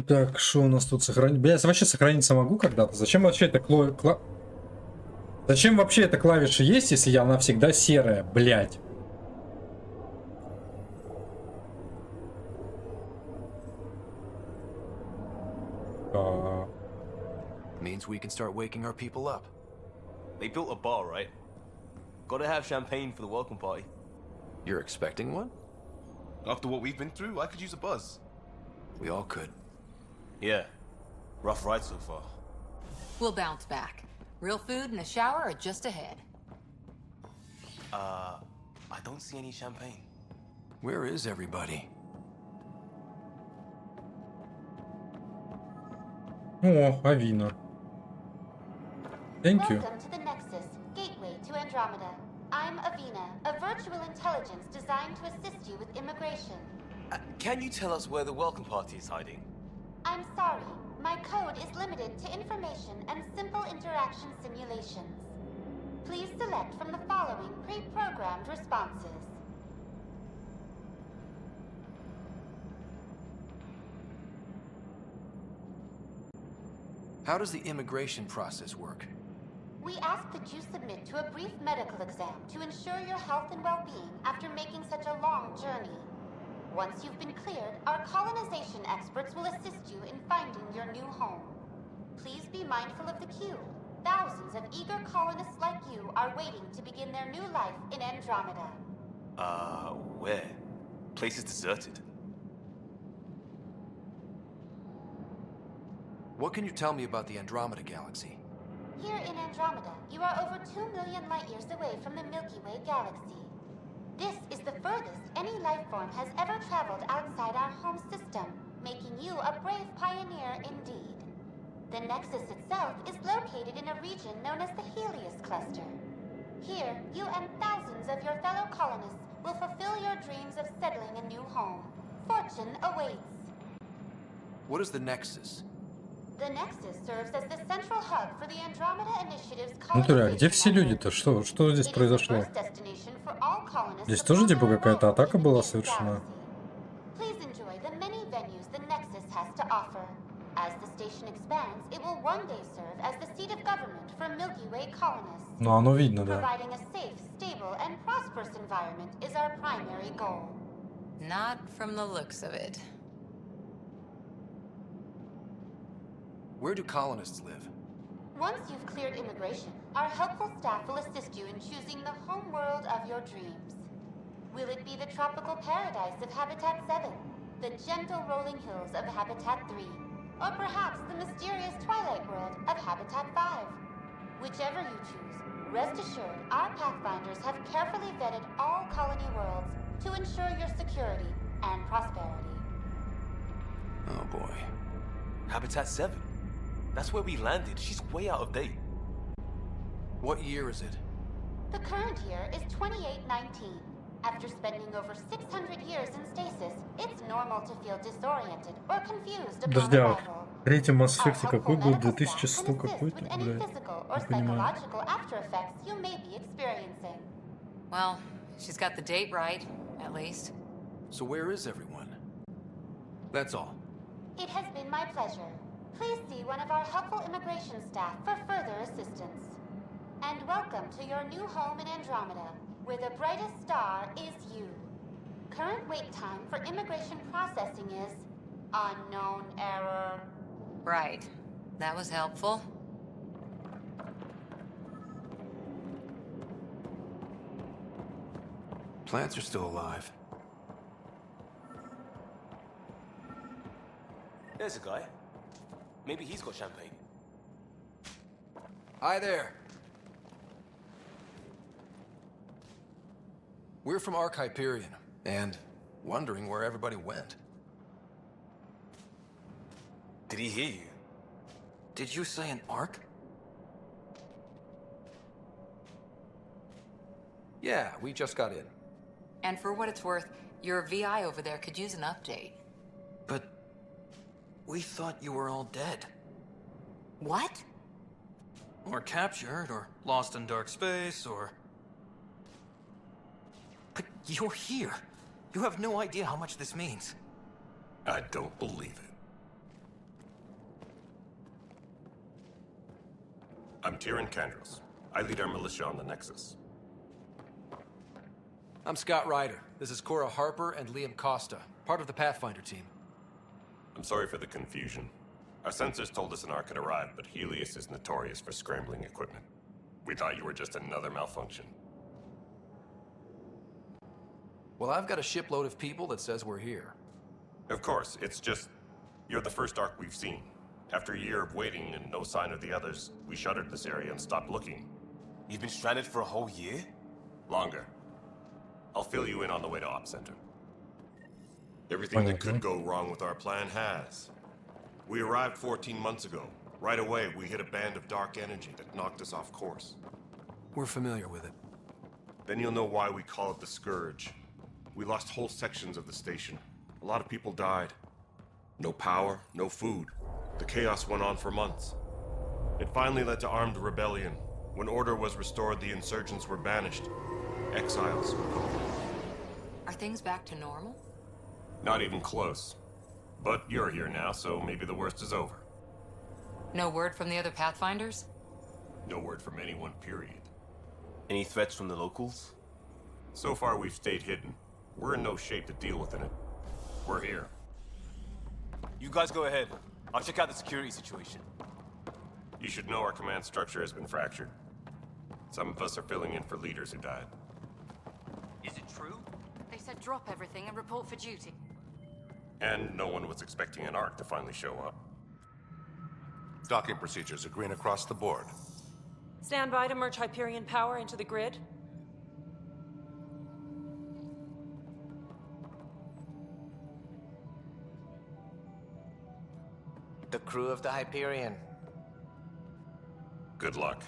Так, что у нас тут сохранить? Я вообще сохраниться могу когда-то? Зачем вообще это Зачем вообще эта клавиша есть, если она всегда серая, блядь? Means we can start waking our people up. They built a bar, right? Gotta have champagne for the welcome party. You're expecting one? After what we've been through, I could use a buzz. We all could. Yeah. Rough ride so far. We'll bounce back. Real food and a shower are just ahead. I don't see any champagne. Where is everybody? О, Авина. Thank you. Welcome to the Nexus, gateway to Andromeda. I'm Avina, a virtual intelligence designed to assist you with immigration. Can you tell us where the welcome party is hiding? I'm sorry, my code is limited to information and simple interaction simulations. Please select from the following pre-programmed responses. How does the immigration process work? We ask that you submit to a brief medical exam to ensure your health and well-being after making such a long journey. Once you've been cleared, our colonization experts will assist you in finding your new home. Please be mindful of the queue. Thousands of eager colonists like you are waiting to begin their new life in Andromeda. Where? Place is deserted. What can you tell me about the Andromeda galaxy? Here in Andromeda, you are over 2 million light-years away from the Milky Way galaxy. This is the furthest any life form has ever traveled outside our home system, making you a brave pioneer indeed. The Nexus itself is located in a region known as the Helios Cluster. Here, you and thousands of your fellow colonists will fulfill your dreams of settling a new home. Fortune awaits. What is the Nexus? The Nexus serves as the central hub for the Andromeda Initiative's Натуря, где все люди-то? Что здесь произошло? Здесь тоже типа какая-то атака была совершена? Please enjoy the many venues the Nexus has to offer. As the station expands, it will one day serve as the seat of government for Milky Way colonists. Ну, оно видно, да. Providing a safe, stable, and prosperous environment is our primary goal. Not from the looks of it. Where do colonists live? Once you've cleared immigration, our helpful staff will assist you in choosing the home world of your dreams. Will it be the tropical paradise of Habitat 7, the gentle rolling hills of Habitat 3, or perhaps the mysterious twilight world of Habitat 5? Whichever you choose, rest assured our Pathfinders have carefully vetted all colony worlds to ensure your security and prosperity. Oh boy. Habitat 7? That's where we landed. She's way out of date. What year is it? The current year is 2819. After spending over 600 years in stasis, it's normal to feel disoriented or confused upon Подожди, а arrival. в третьем Mass Effect какой был? 2100 какой-то, Any блядь? physical or Не понимаю. psychological after effects you may be experiencing. Well, she's got the date right, at least. So where is everyone? That's all. It has been my pleasure. Please see one of our helpful immigration staff for further assistance. And welcome to your new home in Andromeda, where the brightest star is you. Current wait time for immigration processing is unknown error. Right. That was helpful. Plants are still alive. There's a guy. Maybe he's got champagne. Hi there. We're from Ark Hyperion, and wondering where everybody went. Did he hear you? Did you say an Ark? Yeah, we just got in. And for what it's worth, your VI over there could use an update. But we thought you were all dead. What? Or captured, or lost in dark space, or... But you're here. You have no idea how much this means. I don't believe it. I'm Tyrion Kandros. I lead our militia on the Nexus. I'm Scott Ryder. This is Cora Harper and Liam Costa, part of the Pathfinder team. I'm sorry for the confusion. Our sensors told us an Ark had arrived, but Helios is notorious for scrambling equipment. We thought you were just another malfunction. Well, I've got a shipload of people that says we're here. Of course, it's just... you're the first Ark we've seen. After a year of waiting and no sign of the others, we shuttered this area and stopped looking. You've been stranded for a whole year? Longer. I'll fill you in on the way to Op Center. Everything that could go wrong with our plan has. We arrived 14 months ago. Right away, we hit a band of dark energy that knocked us off course. We're familiar with it. Then you'll know why we call it the Scourge. We lost whole sections of the station. A lot of people died. No power, no food. The chaos went on for months. It finally led to armed rebellion. When order was restored, the insurgents were banished. Exiles. Are things back to normal? Not even close. But you're here now, so maybe the worst is over. No word from the other Pathfinders? No word from anyone, period. Any threats from the locals? So far, we've stayed hidden. We're in no shape to deal with it. We're here. You guys go ahead. I'll check out the security situation. You should know our command structure has been fractured. Some of us are filling in for leaders who died. Is it true? They said drop everything and report for duty. And no one was expecting an Ark to finally show up. Docking procedures are green across the board. Stand by to merge Hyperion power into the grid. The crew of the Hyperion. Good luck.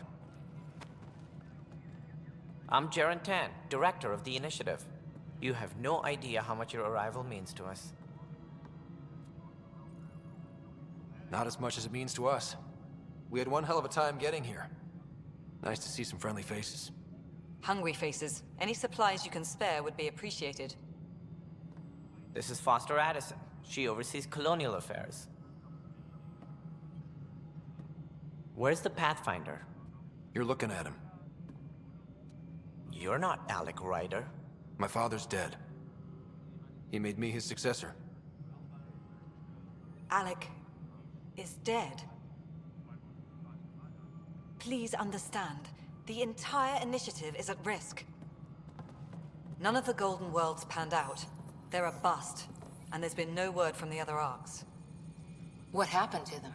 I'm Jaren Tan, director of the initiative. You have no idea how much your arrival means to us. Not as much as it means to us. We had one hell of a time getting here. Nice to see some friendly faces. Hungry faces. Any supplies you can spare would be appreciated. This is Foster Addison. She oversees colonial affairs. Where's the Pathfinder? You're looking at him. You're not Alec Ryder. My father's dead. He made me his successor. Alec is dead. Please understand, the entire initiative is at risk. None of the Golden Worlds panned out. They're a bust, and there's been no word from the other arcs. What happened to them?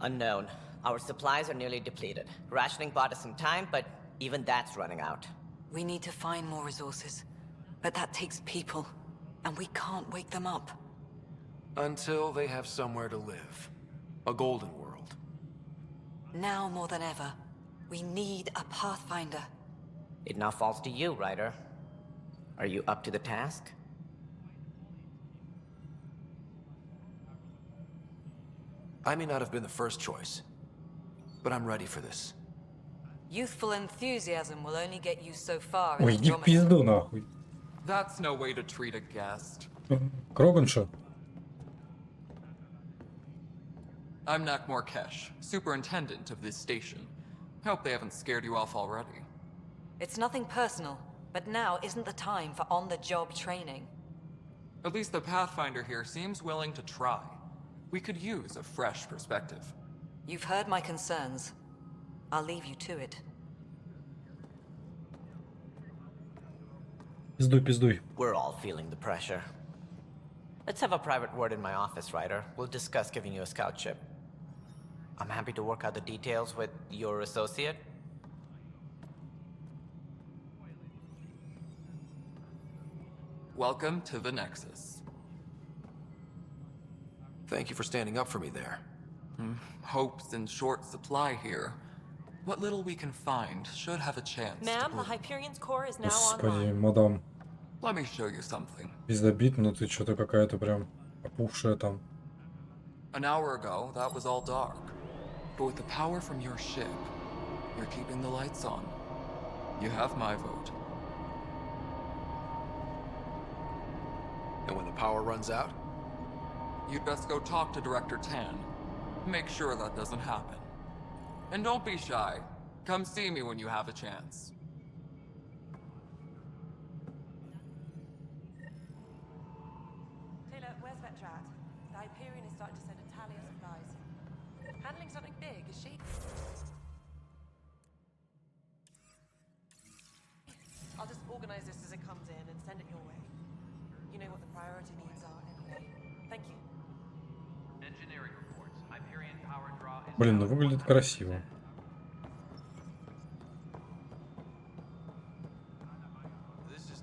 Unknown. Our supplies are nearly depleted. Rationing bought us some time, but even that's running out. We need to find more resources, but that takes people, and we can't wake them up. Until they have somewhere to live. A golden world. Now more than ever, we need a Pathfinder. It now falls to you, Ryder. Are you up to the task? I may not have been the first choice, but I'm ready for this. Youthful enthusiasm will only get you so far in Ой, иди в Andromeda. пизду, нахуй. That's no way to treat a guest. Кроганша. I'm Nakmor Kesh, superintendent of this station. Hope they haven't scared you off already. It's nothing personal, but now isn't the time for on-the-job training. At least the Pathfinder here seems willing to try. We could use a fresh perspective. You've heard my concerns. I'll leave you to it. Пиздуй, пиздуй. We're all feeling the pressure. Let's have a private word in my office, Ryder. We'll discuss giving you a scout ship. I'm happy to work out the details with your associate. Welcome to the Nexus. Thank you for standing up for me there. Hope's in short supply here. What little we can find should have a chance. Ma'am, the Hyperion's core is now Господи, online. мадам. Let me show you something. Пиздобит, но ты что-то какая-то прям опухшая там. An hour ago, that was all dark. But with the power from your ship, you're keeping the lights on. You have my vote. And when the power runs out, you'd best go talk to Director Tan. Make sure that doesn't happen. And don't be shy. Come see me when you have a chance. Taylor, where's Vetrat? The Hyperion is starting to send a tally of supplies. Handling something big, is she? I'll just organize this as it comes in and send it your way. You know what the priority needs are anyway. Thank you. Engineering reports. Hyperion power draw is Блин, ну выглядит красиво.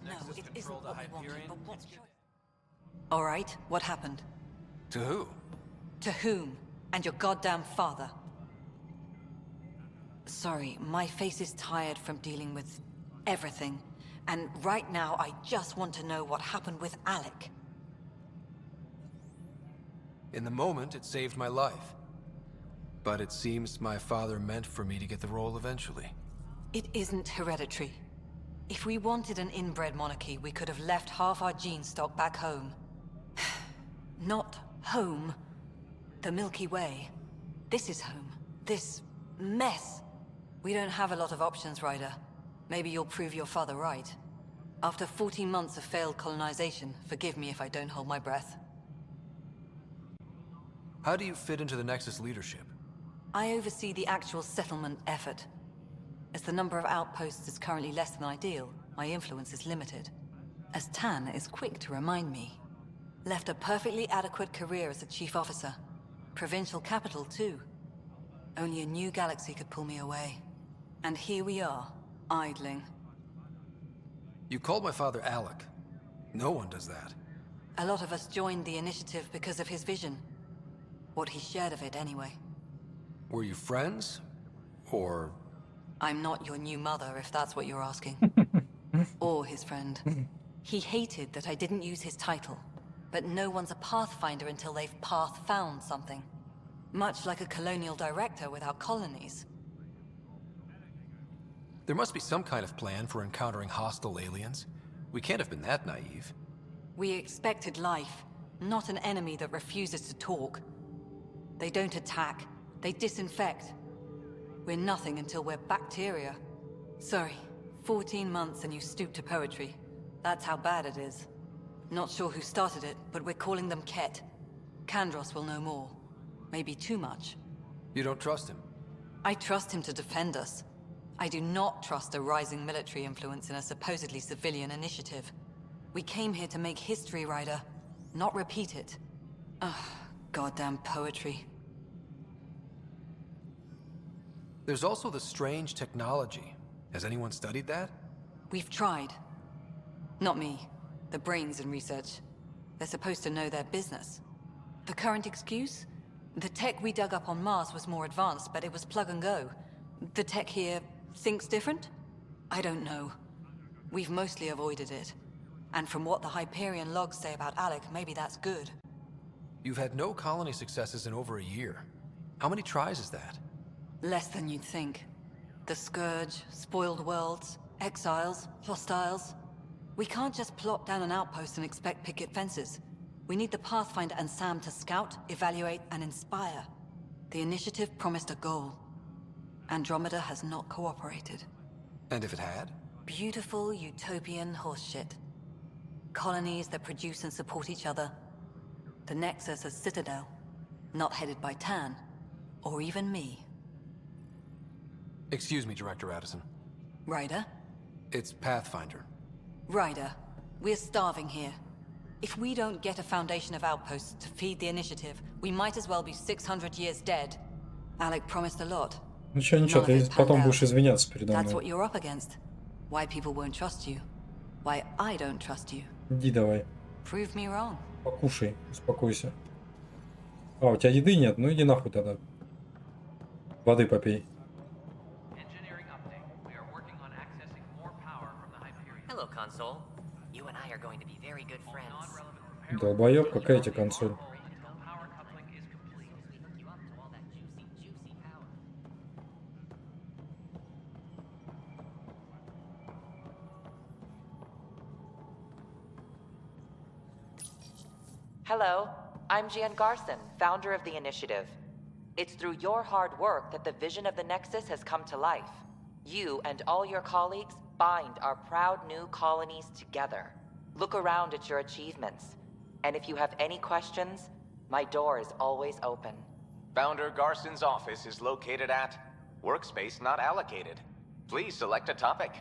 No, it isn't what we wanted, but what's choice? All right, what happened? To who? To whom? And your goddamn father. Sorry, my face is tired from dealing with everything. And right now, I just want to know what happened with Alec. In the moment, it saved my life. But it seems my father meant for me to get the role eventually. It isn't hereditary. If we wanted an inbred monarchy, we could have left half our gene stock back home. Not home. The Milky Way. This is home. This mess. We don't have a lot of options, Ryder. Maybe you'll prove your father right. After 14 months of failed colonization, forgive me if I don't hold my breath. How do you fit into the Nexus leadership? I oversee the actual settlement effort. As the number of outposts is currently less than ideal, my influence is limited. As Tan is quick to remind me. Left a perfectly adequate career as a chief officer. Provincial capital, too. Only a new galaxy could pull me away. And here we are, idling. You called my father Alec. No one does that. A lot of us joined the initiative because of his vision. What he shared of it, anyway. Were you friends? Or... I'm not your new mother, if that's what you're asking. Or his friend. He hated that I didn't use his title. But no one's a pathfinder until they've path-found something. Much like a colonial director without colonies. There must be some kind of plan for encountering hostile aliens. We can't have been that naive. We expected life, not an enemy that refuses to talk. They don't attack, they disinfect. We're nothing until we're bacteria. Sorry, 14 months and you stoop to poetry. That's how bad it is. Not sure who started it, but we're calling them Ket. Kandros will know more. Maybe too much. You don't trust him? I trust him to defend us. I do not trust a rising military influence in a supposedly civilian initiative. We came here to make history, Ryder, not repeat it. Ugh, goddamn poetry. There's also the strange technology. Has anyone studied that? We've tried. Not me. The brains in research. They're supposed to know their business. The current excuse? The tech we dug up on Mars was more advanced, but it was plug and go. The tech here thinks different? I don't know. We've mostly avoided it. And from what the Hyperion logs say about Alec, maybe that's good. You've had no colony successes in over a year. How many tries is that? Less than you'd think. The Scourge, spoiled worlds, exiles, hostiles. We can't just plop down an outpost and expect picket fences. We need the Pathfinder and Sam to scout, evaluate, and inspire. The initiative promised a goal. Andromeda has not cooperated. And if it had? Beautiful utopian horseshit. Colonies that produce and support each other. The Nexus a citadel. Not headed by Tan. Or even me. Excuse me, Director Addison. Ryder? It's Pathfinder. Ryder, we're starving here. If we don't get a foundation of outposts to feed the initiative, we might as well be 600 years dead. Alec promised a lot. Ничего, ничего, ты потом будешь извиняться передо That's мной. what you're up against. Why people won't trust you. Why I don't trust you. Иди давай. Prove me wrong. Покушай, успокойся. А, у тебя еды нет? Ну иди нахуй тогда. Воды попей. Hello, console. You and I are going to be very good friends. Долбоёб, какая тебе консоль? Hello. I'm Gian Garson, founder of the initiative. It's through your hard work that the vision of the Nexus has come to life. You and all your colleagues bind our proud new colonies together. Look around at your achievements. And if you have any questions, my door is always open. Founder Garson's office is located at Workspace Not Allocated. Please select a topic.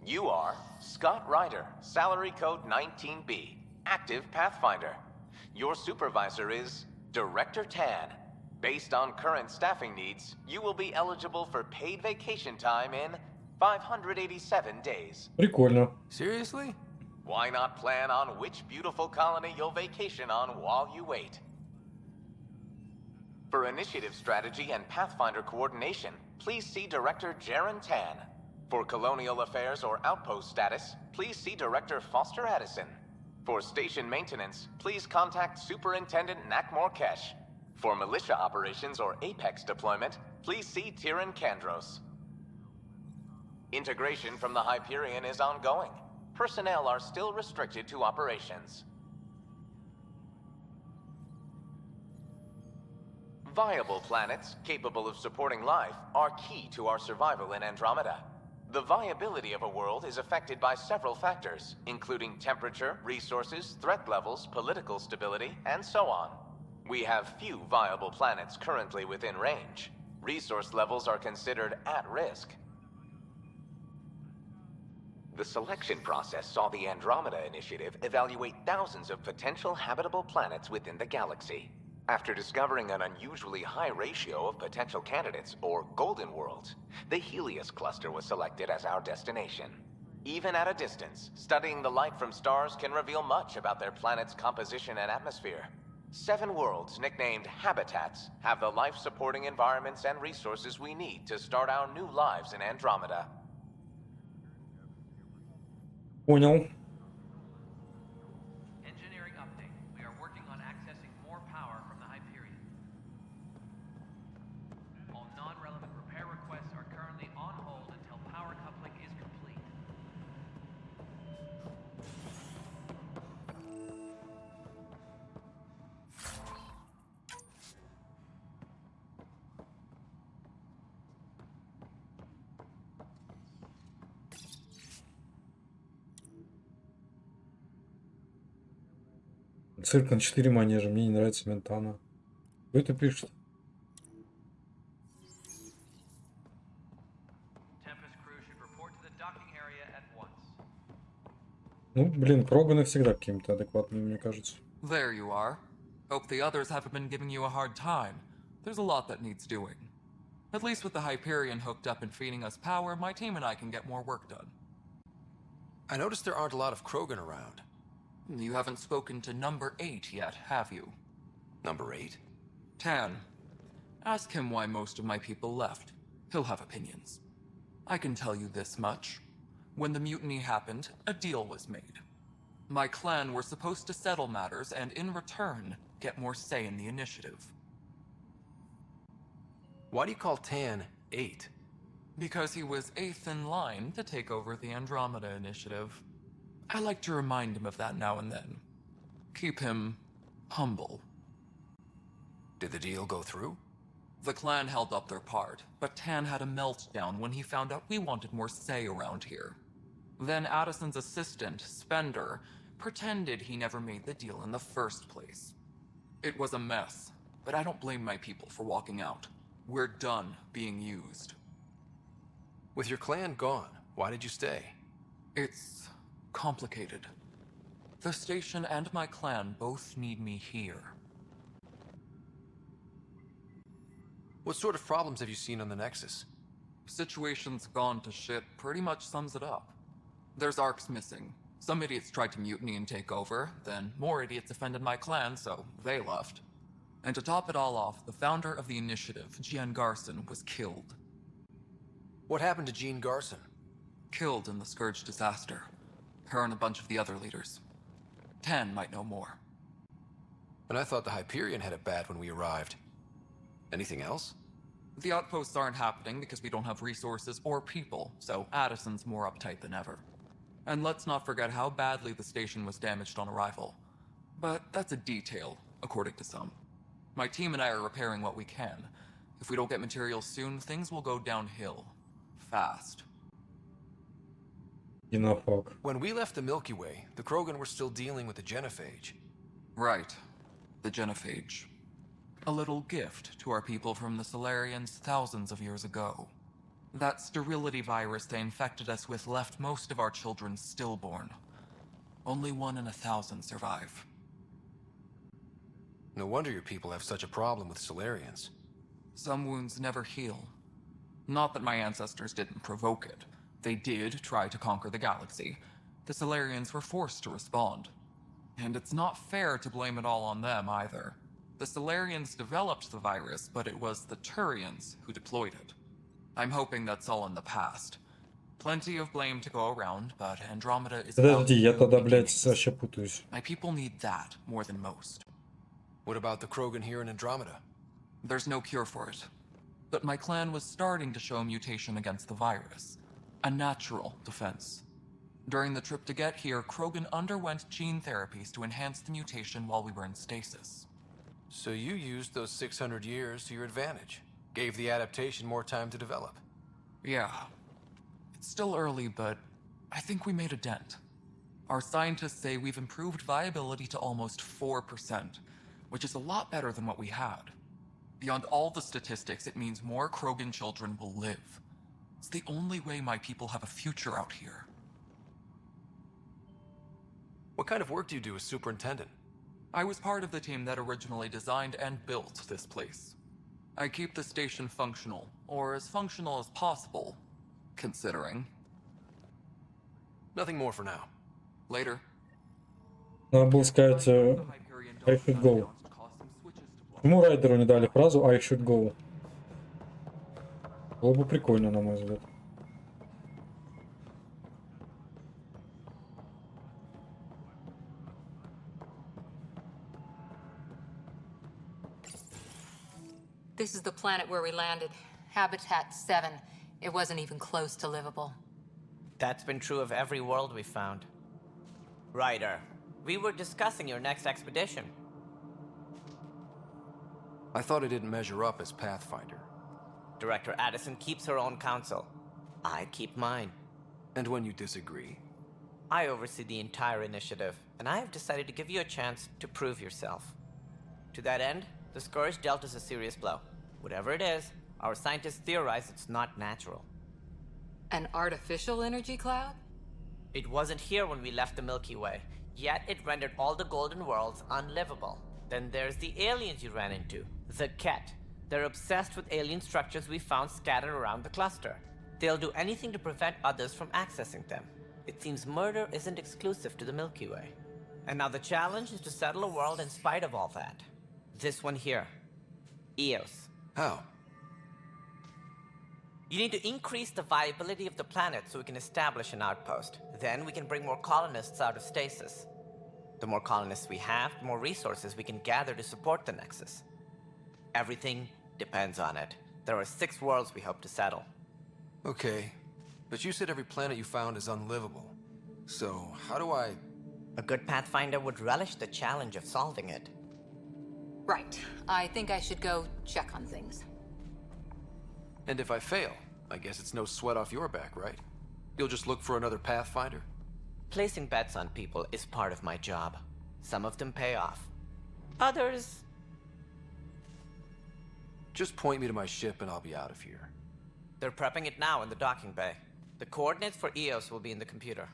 You are Scott Ryder, salary code 19B, active Pathfinder. Your supervisor is Director Tan. Based on current staffing needs, you will be eligible for paid vacation time in 587 days. Прикольно. Seriously? Why not plan on which beautiful colony you'll vacation on while you wait? For initiative strategy and Pathfinder coordination, please see Director Jaren Tan. For colonial affairs or outpost status, please see Director Foster Addison. For station maintenance, please contact Superintendent Nakmor Kesh. For militia operations or Apex deployment, please see Tyran Kandros. Integration from the Hyperion is ongoing. Personnel are still restricted to operations. Viable planets capable of supporting life are key to our survival in Andromeda. The viability of a world is affected by several factors, including temperature, resources, threat levels, political stability, and so on. We have few viable planets currently within range. Resource levels are considered at risk. The selection process saw the Andromeda Initiative evaluate thousands of potential habitable planets within the galaxy. After discovering an unusually high ratio of potential candidates, or golden worlds, the Helios cluster was selected as our destination. Even at a distance, studying the light from stars can reveal much about their planet's composition and atmosphere. 7 worlds, nicknamed habitats, have the life-supporting environments and resources we need to start our new lives in Andromeda. Понял. Engineering update. We are working on accessing more power from the Hyperion. All non-relevant repair requests are currently on hold until power coupling is complete. Цирк на 4 манежа. Мне не нравится Ментана. Кто это пишет? Tempest crew should report to the docking area at once. Ну, блин, Кроганы всегда какими-то адекватными, мне кажется. There you are. Hope the others haven't been giving you a hard time. There's a lot that needs doing. At least with the Hyperion hooked up and feeding us power, my team and I can get more work done. I noticed there aren't a lot of Krogan around. You haven't spoken to number 8 yet, have you? Number 8? Tan. Ask him why most of my people left. He'll have opinions. I can tell you this much. When the mutiny happened, a deal was made. My clan were supposed to settle matters and, in return, get more say in the initiative. Why do you call Tan 8? Because he was 8th in line to take over the Andromeda Initiative. I like to remind him of that now and then. Keep him humble. Did the deal go through? The clan held up their part, but Tan had a meltdown when he found out we wanted more say around here. Then Addison's assistant, Spender, pretended he never made the deal in the first place. It was a mess, but I don't blame my people for walking out. We're done being used. With your clan gone, why did you stay? It's complicated. The station and my clan both need me here. What sort of problems have you seen on the Nexus? Situation's gone to shit pretty much sums it up. There's arcs missing. Some idiots tried to mutiny and take over, then more idiots offended my clan, so they left. And to top it all off, the founder of the initiative, Gian Garson, was killed. What happened to Jean Garson? Killed in the Scourge disaster. Her and a bunch of the other leaders. Tan might know more. And I thought the Hyperion had it bad when we arrived. Anything else? The outposts aren't happening because we don't have resources or people, so Addison's more uptight than ever. And let's not forget how badly the station was damaged on arrival. But that's a detail, according to some. My team and I are repairing what we can. If we don't get materials soon, things will go downhill. Fast. When we left the Milky Way, the Krogan were still dealing with the genophage. Right. The genophage. A little gift to our people from the Solarians thousands of years ago. That sterility virus they infected us with left most of our children stillborn. Only 1 in 1,000 survive. No wonder your people have such a problem with Solarians. Some wounds never heal. Not that my ancestors didn't provoke it. They did try to conquer the galaxy. The Solarians were forced to respond. And it's not fair to blame it all on them either. The Solarians developed the virus, but it was the Turians who deployed it. I'm hoping that's all in the past. Plenty of blame to go around, but Andromeda is Подожди, я тогда, блядь, вообще путаюсь. My people need that more than most. What about the Krogan here in Andromeda? There's no cure for it. But my clan was starting to show a mutation against the virus. A natural defense. During the trip to get here, Krogan underwent gene therapies to enhance the mutation while we were in stasis. So you used those 600 years to your advantage. Gave the adaptation more time to develop. Yeah. It's still early, but I think we made a dent. Our scientists say we've improved viability to almost 4%, which is a lot better than what we had. Beyond all the statistics, it means more Krogan children will live. It's the only way my people have a future out here. What kind of work do you do as superintendent? I was part of the team that originally designed and built this place. I keep the station functional, or as functional as possible, considering. Nothing more for now. Later. Надо было сказать I should go. Почему Райдеру не дали фразу I should go? Было бы прикольно, на мой взгляд. This is the planet where we landed. Habitat 7. It wasn't even close to livable. That's been true of every world we found. Ryder, we were discussing your next expedition. I thought it didn't measure up as Pathfinder. Director Addison keeps her own counsel. I keep mine. And when you disagree? I oversee the entire initiative, and I have decided to give you a chance to prove yourself. To that end, the Scourge dealt us a serious blow. Whatever it is, our scientists theorize it's not natural. An artificial energy cloud? It wasn't here when we left the Milky Way, yet it rendered all the Golden Worlds unlivable. Then there's the aliens you ran into, the Ket. They're obsessed with alien structures we found scattered around the cluster. They'll do anything to prevent others from accessing them. It seems murder isn't exclusive to the Milky Way. And now the challenge is to settle a world in spite of all that. This one here. Eos. How? You need to increase the viability of the planet so we can establish an outpost. Then we can bring more colonists out of stasis. The more colonists we have, the more resources we can gather to support the Nexus. Everything depends on it. There are 6 worlds we hope to settle. Okay, but you said every planet you found is unlivable. So, how do I... A good Pathfinder would relish the challenge of solving it. Right. I think I should go check on things. And if I fail, I guess it's no sweat off your back, right? You'll just look for another Pathfinder? Placing bets on people is part of my job. Some of them pay off. Others... Just point me to my ship and I'll be out of here. They're prepping it now in the docking bay. The coordinates for Eos will be in the computer.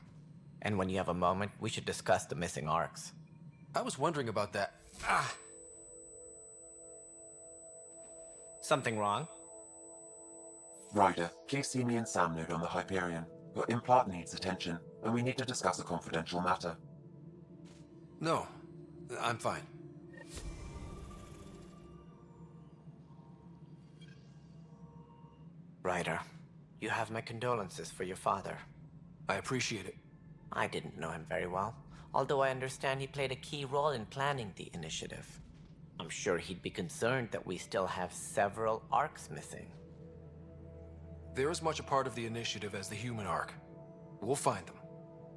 And when you have a moment, we should discuss the missing arcs. I was wondering about that. Ah! Something wrong? Ryder, please see me and Sam Node on the Hyperion. Your implant needs attention, and we need to discuss a confidential matter. No, I'm fine. Ryder, you have my condolences for your father. I appreciate it. I didn't know him very well, although I understand he played a key role in planning the initiative. I'm sure he'd be concerned that we still have several arcs missing. They're as much a part of the initiative as the human arc. We'll find them.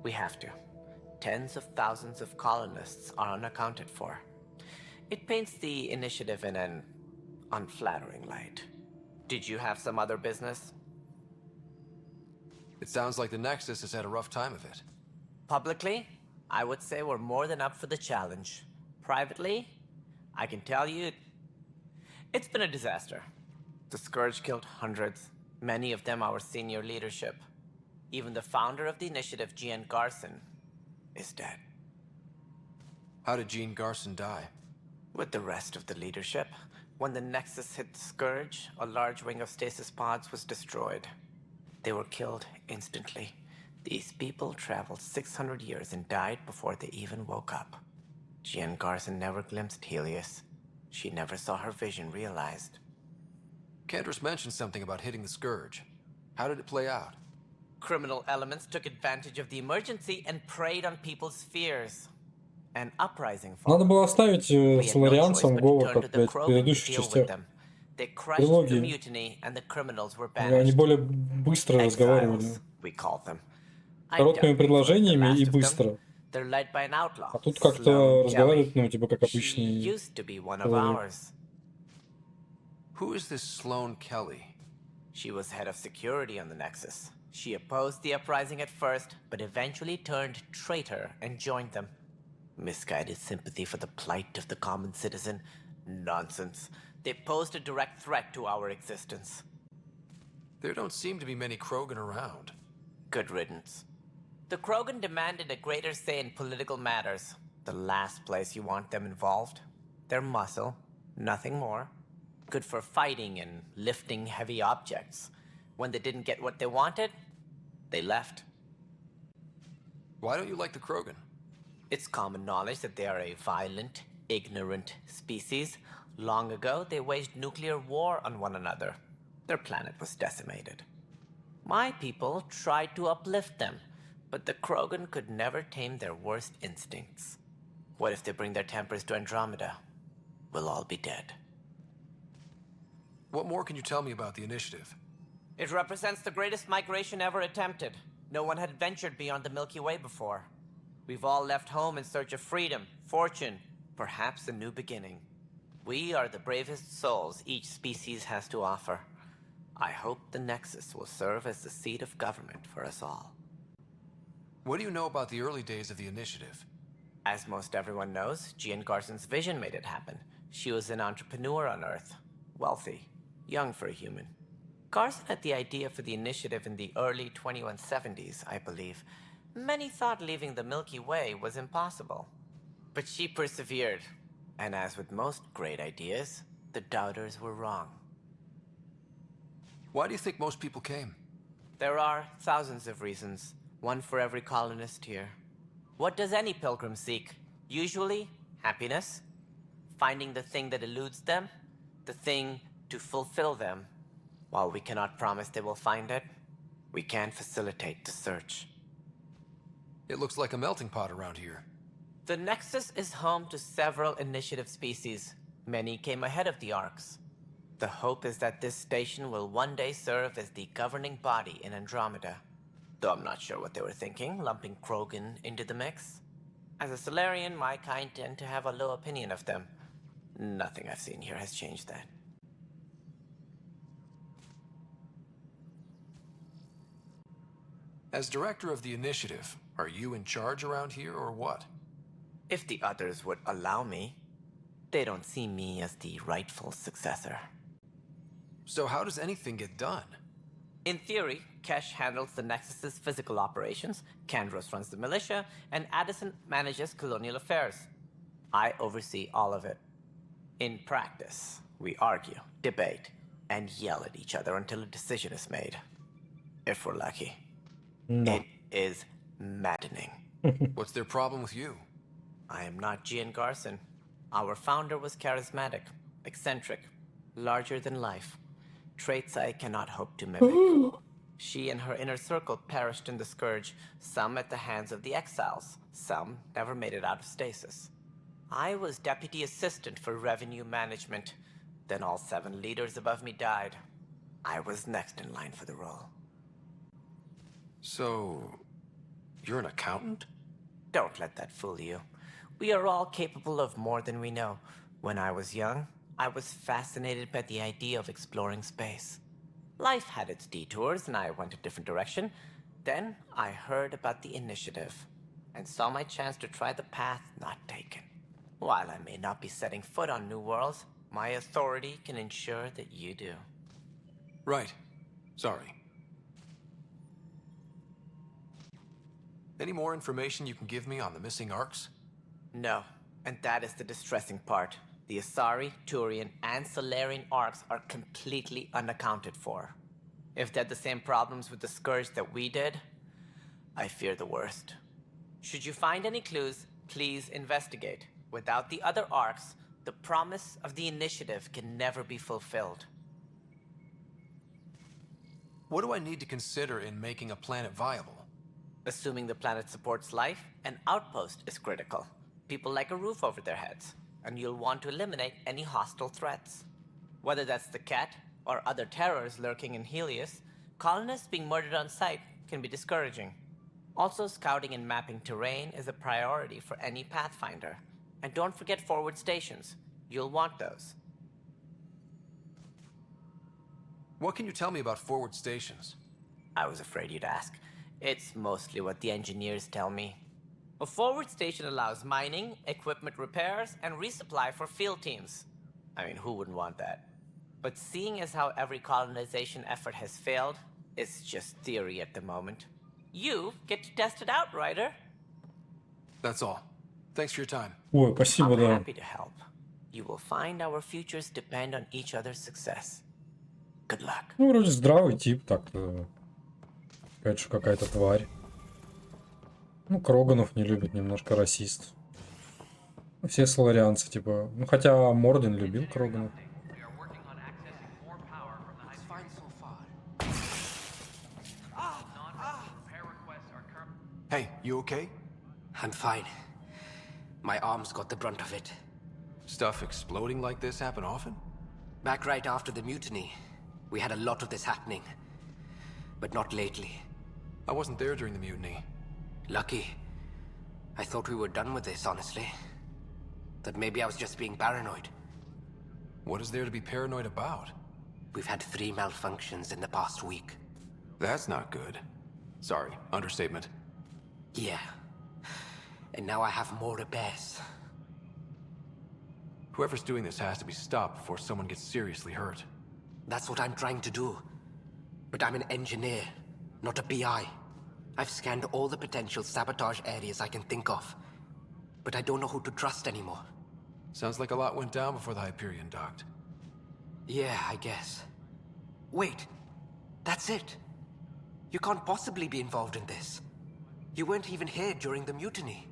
We have to. Tens of thousands of colonists are unaccounted for. It paints the initiative in an unflattering light. Did you have some other business? It sounds like the Nexus has had a rough time of it. Publicly, I would say we're more than up for the challenge. Privately, I can tell you, it's been a disaster. The Scourge killed hundreds, many of them our senior leadership. Even the founder of the initiative, Gian Garson, is dead. How did Jean Garson die? With the rest of the leadership. When the Nexus hit the Scourge, a large wing of stasis pods was destroyed. They were killed instantly. These people traveled 600 years and died before they even woke up. Jean Garson never glimpsed Helios. She never saw her vision realized. Cantor's mentioned something about hitting the Scourge. How did it play out? Criminal elements took advantage of the emergency and preyed on people's fears. An uprising Надо followed. было оставить соларианцам Гова, как, блядь, в предыдущих частях. They crushed the Трилогии. mutiny and the criminals were Они banished. более быстро разговаривали. Exiles, we called them. Короткими предложениями и быстро. They're led by an outlaw. А тут как-то Sloane разговаривают, Kelly. ну, типа, как She обычный used to be one of человек. ours. Who is this Sloane Kelly? She was head of security on the Nexus. She opposed the uprising at first, but eventually turned traitor and joined them. Misguided sympathy for the plight of the common citizen? Nonsense. They posed a direct threat to our existence. There don't seem to be many Krogan around. Good riddance. The Krogan demanded a greater say in political matters. The last place you want them involved. Their muscle, nothing more. Good for fighting and lifting heavy objects. When they didn't get what they wanted, they left. Why don't you like the Krogan? It's common knowledge that they are a violent, ignorant species. Long ago, they waged nuclear war on one another. Their planet was decimated. My people tried to uplift them, but the Krogan could never tame their worst instincts. What if they bring their tempers to Andromeda? We'll all be dead. What more can you tell me about the initiative? It represents the greatest migration ever attempted. No one had ventured beyond the Milky Way before. We've all left home in search of freedom, fortune, perhaps a new beginning. We are the bravest souls each species has to offer. I hope the Nexus will serve as the seat of government for us all. What do you know about the early days of the initiative? As most everyone knows, Jean Garson's vision made it happen. She was an entrepreneur on Earth. Wealthy. Young for a human. Garson had the idea for the initiative in the early 2170s, I believe. Many thought leaving the Milky Way was impossible. But she persevered. And as with most great ideas, the doubters were wrong. Why do you think most people came? There are thousands of reasons, one for every colonist here. What does any pilgrim seek? Usually, happiness. Finding the thing that eludes them, the thing to fulfill them. While we cannot promise they will find it, we can facilitate the search. It looks like a melting pot around here. The Nexus is home to several initiative species. Many came ahead of the Arks. The hope is that this station will one day serve as the governing body in Andromeda. Though I'm not sure what they were thinking, lumping Krogan into the mix. As a Solarian, my kind tend to have a low opinion of them. Nothing I've seen here has changed that. As director of the initiative, are you in charge around here or what? If the others would allow me, they don't see me as the rightful successor. So how does anything get done? In theory, Kesh handles the Nexus's physical operations, Kandros runs the militia, and Addison manages colonial affairs. I oversee all of it. In practice, we argue, debate, and yell at each other until a decision is made. If we're lucky. No. It is maddening. What's their problem with you? I am not Jean Garson. Our founder was charismatic, eccentric, larger than life. Traits I cannot hope to mimic. She and her inner circle perished in the Scourge, some at the hands of the exiles, some never made it out of stasis. I was deputy assistant for revenue management. Then all 7 leaders above me died. I was next in line for the role. So, You're an accountant? Don't let that fool you. We are all capable of more than we know. When I was young, I was fascinated by the idea of exploring space. Life had its detours, and I went a different direction. Then I heard about the initiative, and saw my chance to try the path not taken. While I may not be setting foot on new worlds, my authority can ensure that you do. Right. Sorry. Any more information you can give me on the missing arcs? No, and that is the distressing part. The Asari, Turian, and Solarian arcs are completely unaccounted for. If they had the same problems with the Scourge that we did, I fear the worst. Should you find any clues, please investigate. Without the other arcs, the promise of the initiative can never be fulfilled. What do I need to consider in making a planet viable? Assuming the planet supports life, an outpost is critical. People like a roof over their heads, and you'll want to eliminate any hostile threats. Whether that's the Cat or other terrors lurking in Helios, colonists being murdered on sight can be discouraging. Also, scouting and mapping terrain is a priority for any Pathfinder. And don't forget forward stations. You'll want those. What can you tell me about forward stations? I was afraid you'd ask. It's mostly what the engineers tell me. A forward station allows mining, equipment repairs, and resupply for field teams. I mean, who wouldn't want that? But seeing as how every colonization effort has failed, it's just theory at the moment. You get to test it out, Ryder. That's all. Thanks for your time. Ой, спасибо, I'm да. happy to help. You will find our futures depend on each other's success. Good luck. Ну, вроде здравый тип, так-то. Конечно, какая-то тварь. Ну, Кроганов не любит, немножко расист. Ну, все соларианцы, типа. Ну, хотя Морден любил Кроганов. Hey, you okay? I'm fine. My arms got the brunt of it. Stuff exploding like this happen often? Back right after the mutiny, we had a lot of this happening. But not lately. I wasn't there during the mutiny. Lucky. I thought we were done with this, honestly. That maybe I was just being paranoid. What is there to be paranoid about? We've had 3 malfunctions in the past week. That's not good. Sorry, understatement. Yeah. And now I have more repairs. Whoever's doing this has to be stopped before someone gets seriously hurt. That's what I'm trying to do. But I'm an engineer, not a PI. I've scanned all the potential sabotage areas I can think of. But I don't know who to trust anymore. Sounds like a lot went down before the Hyperion docked. Yeah, I guess. Wait. That's it. You can't possibly be involved in this. You weren't even here during the mutiny.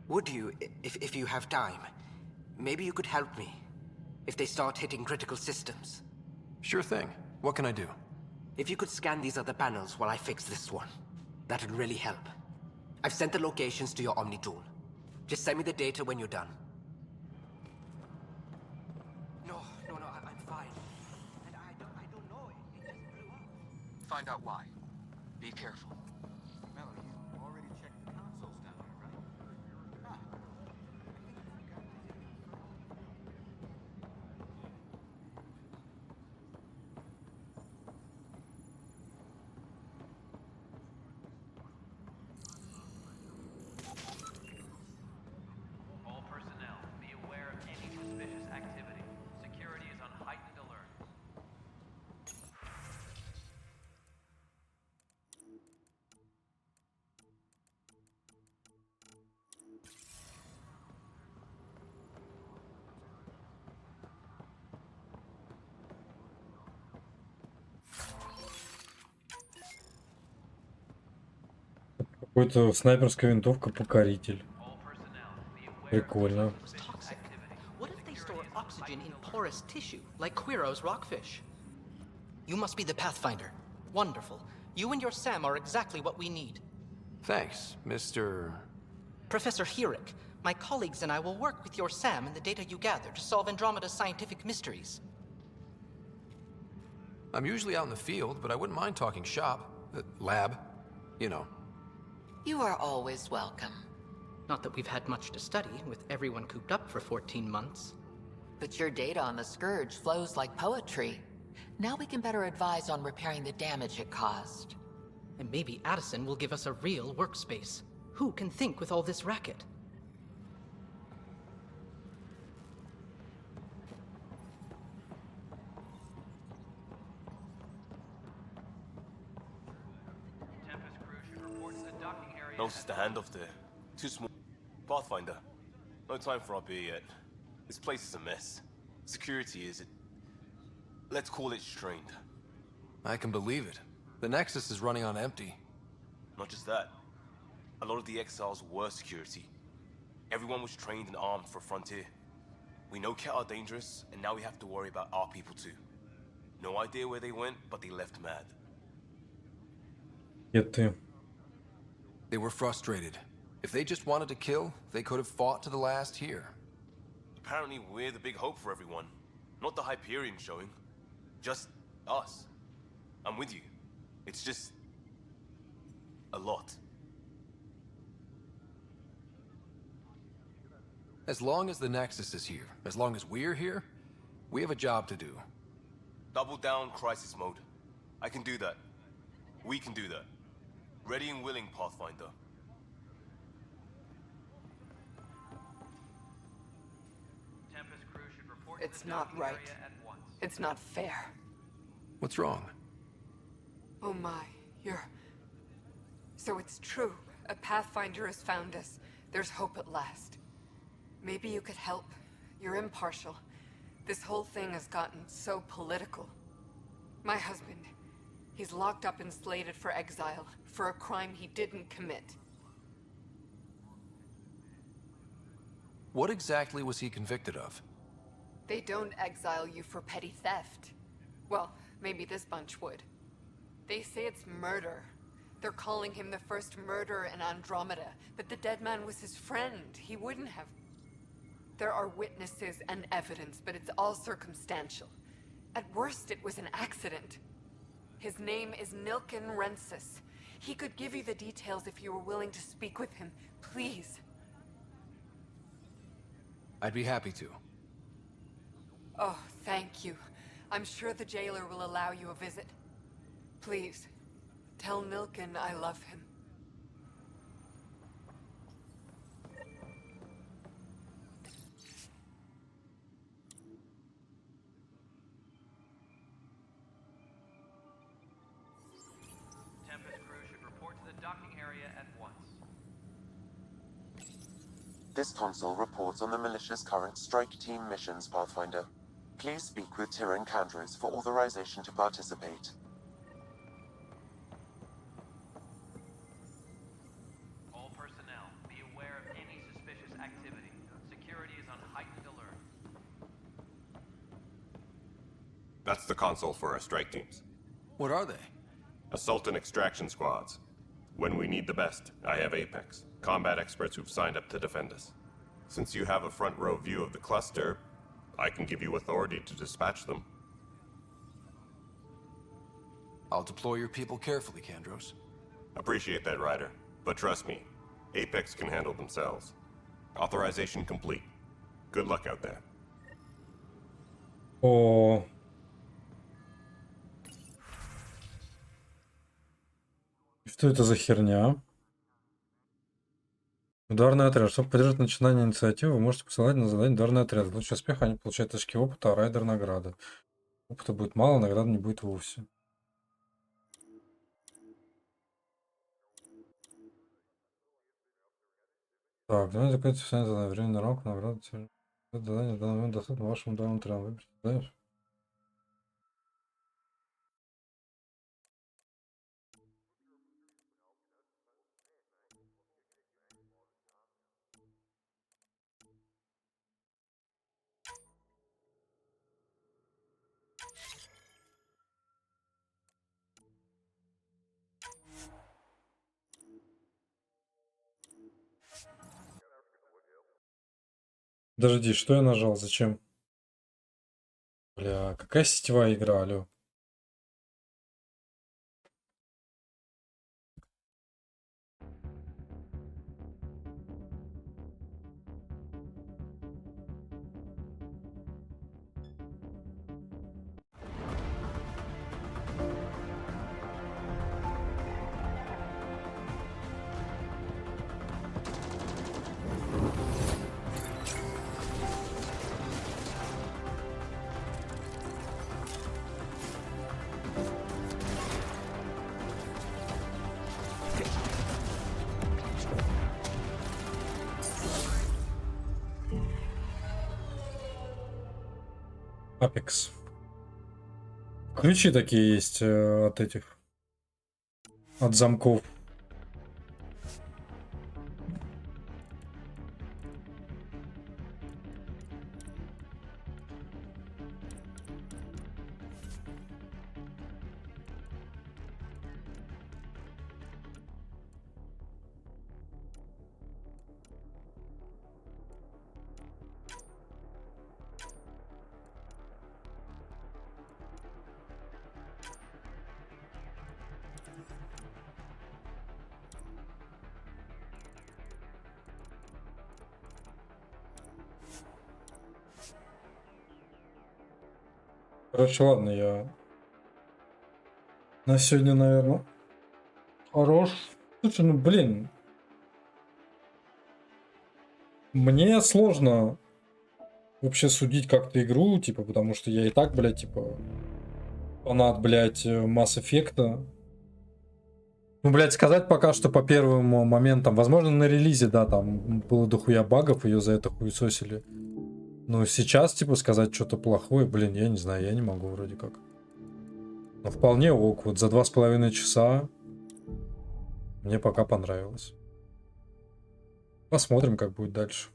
Would you, if you have time? Maybe you could help me. If they start hitting critical systems. Sure thing. What can I do? If you could scan these other panels while I fix this one, that'd really help. I've sent the locations to your Omni tool. Just send me the data when you're done. No, I'm fine. And I don't know. It just blew up. Find out why. Be careful. Melody, you already checked the consoles down there, right? Ah. All personnel, be aware of any suspicious activity. Security is on heightened alert. Какой-то снайперская винтовка покоритель. Прикольно. Toxic. What if they store oxygen in porous tissue, like Quiro's rockfish? You must be the Pathfinder. Wonderful. You and your Sam are exactly what we need. Thanks, Mr. Professor Herrick, my colleagues and I will work with your Sam and the data you gather to solve Andromeda's scientific mysteries. I'm usually out in the field, but I wouldn't mind talking shop. Lab. You know. You are always welcome. Not that we've had much to study, with everyone cooped up for 14 months. But your data on the Scourge flows like poetry. Now we can better advise on repairing the damage it caused. And maybe Addison will give us a real workspace. Who can think with all this racket? Notice the handoff there. Too small. Pathfinder. No time for our beer yet. This place is a mess. Security is... let's call it strained. I can believe it. The Nexus is running on empty. Not just that. A lot of the exiles were security. Everyone was trained and armed for Frontier. We know Ket are dangerous, and now we have to worry about our people too. No idea where they went, but they left mad. They were frustrated. If they just wanted to kill, they could have fought to the last here. Apparently we're the big hope for everyone. Not the Hyperion showing. Just us. I'm with you. It's just... a lot. As long as the Nexus is here, as long as we're here, we have a job to do. Double down crisis mode. I can do that. We can do that. Ready and willing, Pathfinder. It's not right. It's not fair. What's wrong? Oh my, you're... So it's true. A Pathfinder has found us. There's hope at last. Maybe you could help. You're impartial. This whole thing has gotten so political. My husband, he's locked up and slated for exile for a crime he didn't commit. What exactly was he convicted of? They don't exile you for petty theft. Well, maybe this bunch would. They say it's murder. They're calling him the first murderer in Andromeda, but the dead man was his friend. He wouldn't have... There are witnesses and evidence, but it's all circumstantial. At worst, it was an accident. His name is Nilken Rensis. He could give you the details if you were willing to speak with him. Please. I'd be happy to. Oh, thank you. I'm sure the jailer will allow you a visit. Please, tell Nilken I love him. Tempest crew should report to the docking area at once. This console reports on the militia's current strike team missions, Pathfinder. Please speak with Tyrion Candros for authorization to participate. All personnel, be aware of any suspicious activity. Security is on heightened alert. That's the console for our strike teams. What are they? Assault and extraction squads. When we need the best, I have Apex, combat experts who've signed up to defend us. Since you have a front row view of the cluster, I can give you authority to dispatch them. I'll deploy your people carefully, Candros. Appreciate that, Ryder. But trust me, Apex can handle themselves. Authorization complete. Good luck out there. О. Что это за херня? Ударный отряд. Чтобы поддержать начинание инициативы, вы можете посылать на задание ударный отряд. В случае успеха они получают очки опыта, а райдер награды. Опыта будет мало, награды не будет вовсе. Так, давайте закрыть задание. Временная рамка, награда. Задание в данный момент доступно вашему ударному отряду. Выберите задание. Подожди, что я нажал? Зачем? Бля, какая сетевая игра, алё? Apex. Ключи такие есть от этих. От замков. Короче, ладно, я на сегодня, наверное, хорош. Слушай, ну блин. Мне сложно вообще судить как-то игру, типа, потому что я и так, блядь, типа, фанат, блядь, Mass Effect. Ну, блядь, сказать пока что по первым моментам. Возможно, на релизе, да, там было дохуя багов, ее за это хуесосили. Но сейчас, типа, сказать что-то плохое, блин, я не знаю, я не могу вроде как. Но вполне ок, вот за 2,5 часа мне пока понравилось. Посмотрим, как будет дальше.